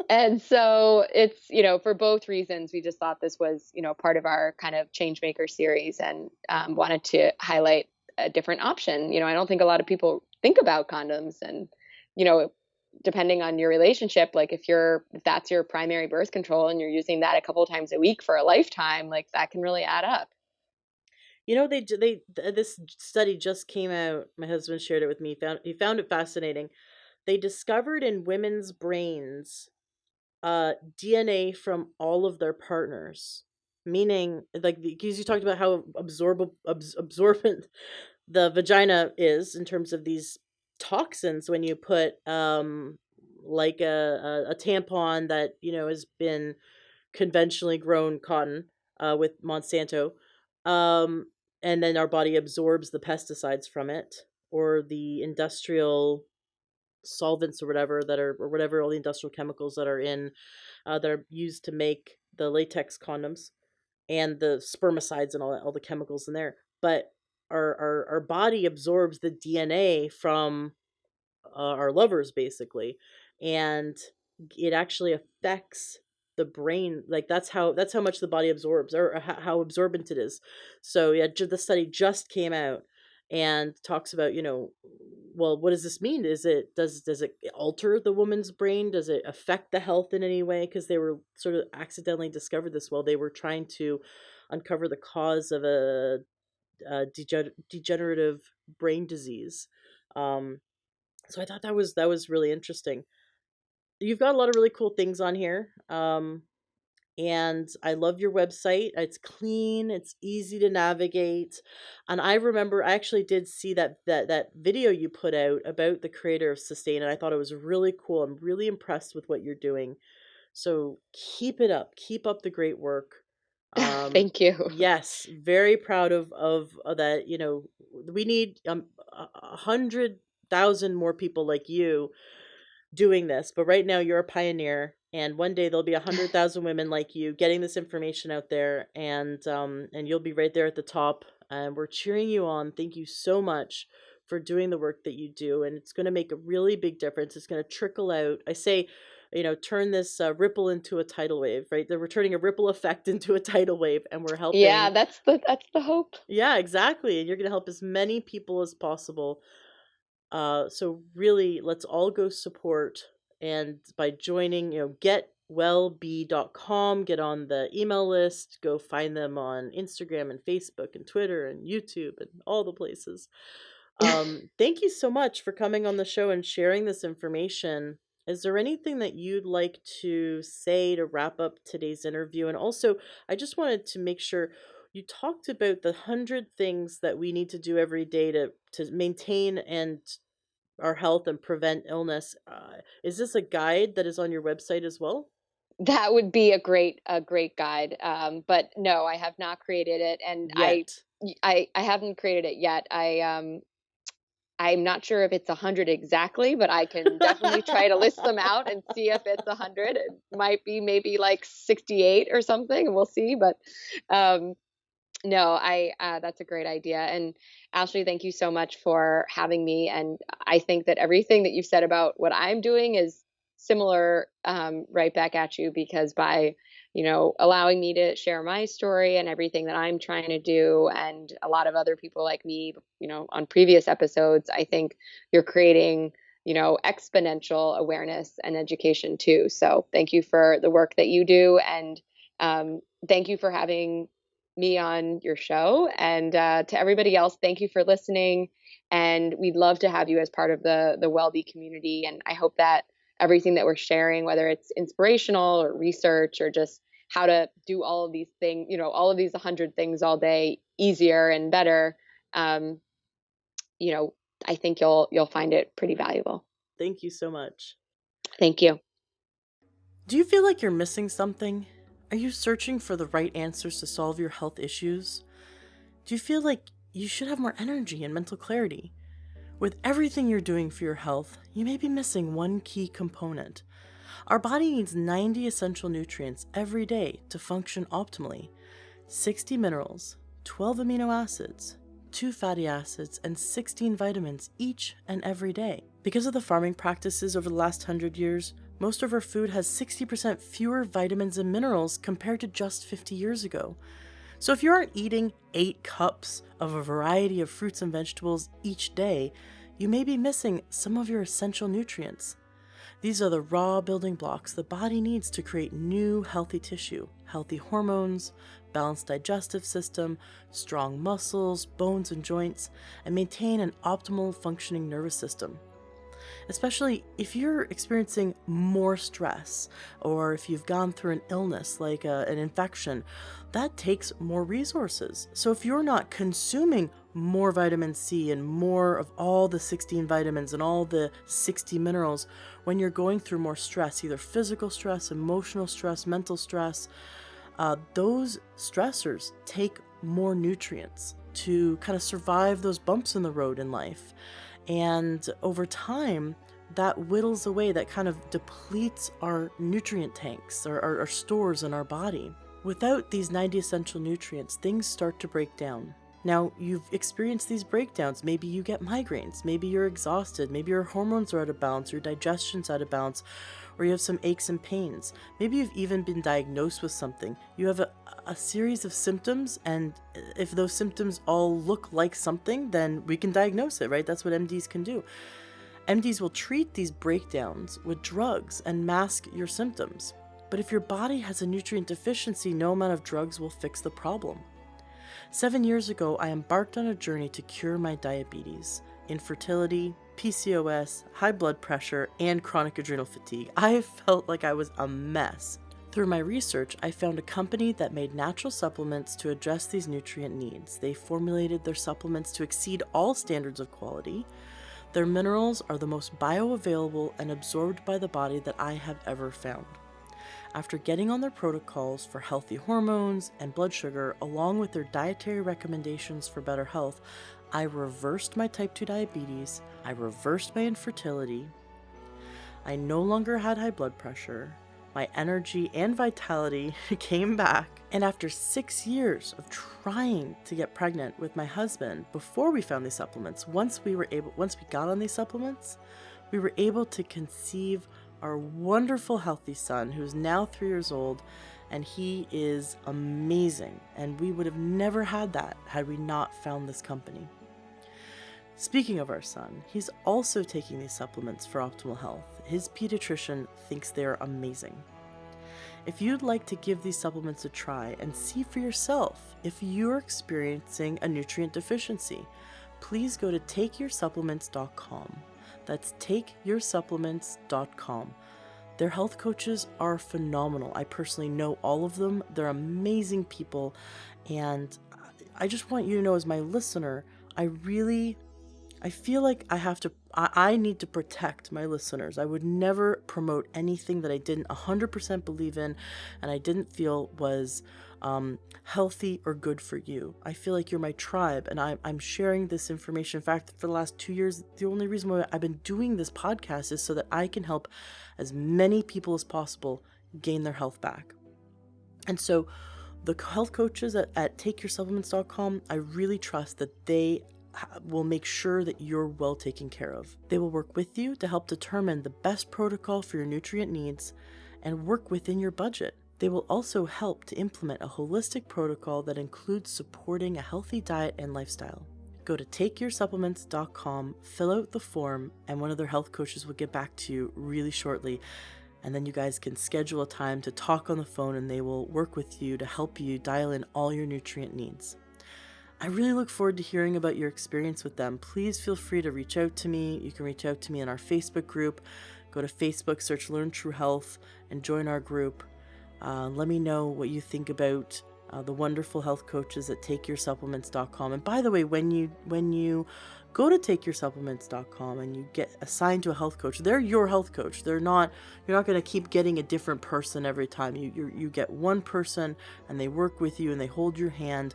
And so it's, for both reasons, we just thought this was, part of our kind of Changemaker series, and wanted to highlight a different option. I don't think a lot of people think about condoms, and, you know, depending on your relationship, like if that's your primary birth control and you're using that a couple of times a week for a lifetime, like that can really add up. This study just came out. My husband shared it with me. He found it fascinating. They discovered in women's brains DNA from all of their partners, meaning like because you talked about how absorbent the vagina is in terms of these toxins when you put like a tampon that has been conventionally grown cotton with Monsanto, um, and then our body absorbs the pesticides from it or the industrial solvents or whatever or whatever all the industrial chemicals that are in that are used to make the latex condoms and the spermicides and all the chemicals in there. But our body absorbs the DNA from our lovers basically, and it actually affects the brain. Like that's how much the body absorbs, or how absorbent it is. So yeah, the study just came out and talks about, well, what does this mean? Does it alter the woman's brain? Does it affect the health in any way? Because they were sort of accidentally discovered this while they were trying to uncover the cause of a degenerative brain disease. um so I thought that was really interesting. You've got a lot of really cool things on here. And I love your website. It's clean, it's easy to navigate. And I remember I actually did see that video you put out about the creator of Sustain, and I thought it was really cool. I'm really impressed with what you're doing. So keep it up. Keep up the great work. Thank you. Yes, very proud of that. We need 100,000 more people like you doing this, but right now you're a pioneer, and one day there'll be 100,000 women like you getting this information out there, and you'll be right there at the top, and we're cheering you on. Thank you so much for doing the work that you do, and it's going to make a really big difference. It's going to trickle out. I say, turn this ripple into a tidal wave, right? We're turning a ripple effect into a tidal wave, and we're Yeah, helping. that's the hope. Yeah, exactly. And you're going to help as many people as possible. So really, let's all go support, and by joining, getwellbe.com, get on the email list, go find them on Instagram and Facebook and Twitter and YouTube and all the places. Thank you so much for coming on the show and sharing this information. Is there anything that you'd like to say to wrap up today's interview? And also, I just wanted to make sure you talked about the 100 things that we need to do every day to maintain and our health and prevent illness. Is this a guide that is on your website as well? That would be a great guide. But no, I have not created it, and Yet. I haven't created it yet. I'm not sure if it's 100 exactly, but I can definitely try to list them out and see if it's 100. It might be maybe like 68 or something, and we'll see. But um, no, I that's a great idea. And Ashley, thank you so much for having me. And I think that everything that you've said about what I'm doing is similar, right back at you, because by, allowing me to share my story and everything that I'm trying to do, and a lot of other people like me, on previous episodes, I think you're creating, exponential awareness and education too. So thank you for the work that you do. And thank you for having me on your show. And to everybody else, thank you for listening. And we'd love to have you as part of the WellBe community. And I hope that everything that we're sharing, whether it's inspirational or research or just how to do all of these things, all of these 100 things all day easier and better, um, you know, I think you'll find it pretty valuable. Thank you so much. Thank you. Do you feel like you're missing something? Are you searching for the right answers to solve your health issues? Do you feel like you should have more energy and mental clarity? With everything you're doing for your health, you may be missing one key component. Our body needs 90 essential nutrients every day to function optimally. 60 minerals, 12 amino acids, 2 fatty acids, and 16 vitamins each and every day. Because of the farming practices over the last 100 years, most of our food has 60% fewer vitamins and minerals compared to just 50 years ago. So if you aren't eating 8 cups of a variety of fruits and vegetables each day, you may be missing some of your essential nutrients. These are the raw building blocks the body needs to create new healthy tissue, healthy hormones, balanced digestive system, strong muscles, bones and joints, and maintain an optimal functioning nervous system. Especially if you're experiencing more stress, or if you've gone through an illness like an infection, that takes more resources. So if you're not consuming more vitamin C and more of all the 16 vitamins and all the 60 minerals when you're going through more stress, either physical stress, emotional stress, mental stress, those stressors take more nutrients to kind of survive those bumps in the road in life. And over time, that whittles away, that kind of depletes our nutrient tanks, our stores in our body. Without these 90 essential nutrients, things start to break down. Now, you've experienced these breakdowns. Maybe you get migraines, maybe you're exhausted, maybe your hormones are out of balance, your digestion's out of balance, or you have some aches and pains. Maybe you've even been diagnosed with something. You have a series of symptoms, and if those symptoms all look like something, then we can diagnose it, right? That's what MDs can do. MDs will treat these breakdowns with drugs and mask your symptoms. But if your body has a nutrient deficiency, no amount of drugs will fix the problem. 7 years ago, I embarked on a journey to cure my diabetes, infertility, PCOS, high blood pressure, and chronic adrenal fatigue. I felt like I was a mess. Through my research, I found a company that made natural supplements to address these nutrient needs. They formulated their supplements to exceed all standards of quality. Their minerals are the most bioavailable and absorbed by the body that I have ever found. After getting on their protocols for healthy hormones and blood sugar, along with their dietary recommendations for better health, I reversed my type 2 diabetes, I reversed my infertility, I no longer had high blood pressure, my energy and vitality came back, and after 6 years of trying to get pregnant with my husband before we found these supplements, once we got on these supplements, we were able to conceive our wonderful healthy son, who's now 3 years old, and he is amazing, and we would have never had that had we not found this company. Speaking of our son, he's also taking these supplements for optimal health. His pediatrician thinks they are amazing. If you'd like to give these supplements a try and see for yourself if you're experiencing a nutrient deficiency, please go to takeyoursupplements.com. That's takeyoursupplements.com. Their health coaches are phenomenal. I personally know all of them. They're amazing people. And I just want you to know, as my listener, I feel like I need to protect my listeners. I would never promote anything that I didn't 100% believe in and I didn't feel was healthy or good for you. I feel like you're my tribe, and I'm sharing this information. In fact, for the last 2 years, the only reason why I've been doing this podcast is so that I can help as many people as possible gain their health back. And so the health coaches at takeyoursupplements.com, I really trust that they will make sure that you're well taken care of. They will work with you to help determine the best protocol for your nutrient needs and work within your budget. They will also help to implement a holistic protocol that includes supporting a healthy diet and lifestyle. Go to takeyoursupplements.com, fill out the form, and one of their health coaches will get back to you really shortly. And then you guys can schedule a time to talk on the phone, and they will work with you to help you dial in all your nutrient needs. I really look forward to hearing about your experience with them. Please feel free to reach out to me. You can reach out to me in our Facebook group. Go to Facebook, search Learn True Health, and join our group. Let me know what you think about the wonderful health coaches at takeyoursupplements.com. And by the way, when you go to takeyoursupplements.com and you get assigned to a health coach. They're your health coach. You're not going to keep getting a different person every time. You get one person, and they work with you and they hold your hand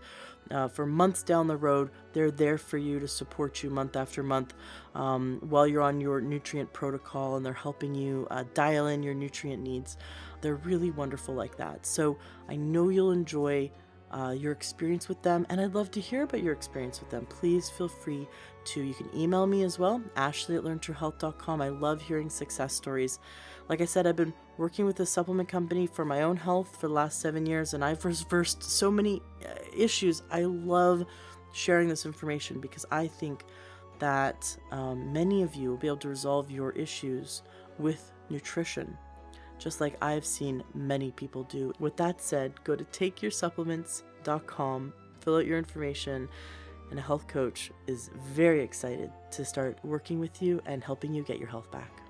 for months down the road. They're there for you to support you month after month while you're on your nutrient protocol, and they're helping you dial in your nutrient needs. They're really wonderful like that. So I know you'll enjoy your experience with them, and I'd love to hear about your experience with them. Please feel free to, you can email me as well, ashley@learntruehealth.com. I love hearing success stories. Like I said, I've been working with a supplement company for my own health for the last 7 years, and I've reversed so many issues. I love sharing this information because I think that many of you will be able to resolve your issues with nutrition, just like I've seen many people do. With that said, go to takeyoursupplements.com, fill out your information, and a health coach is very excited to start working with you and helping you get your health back.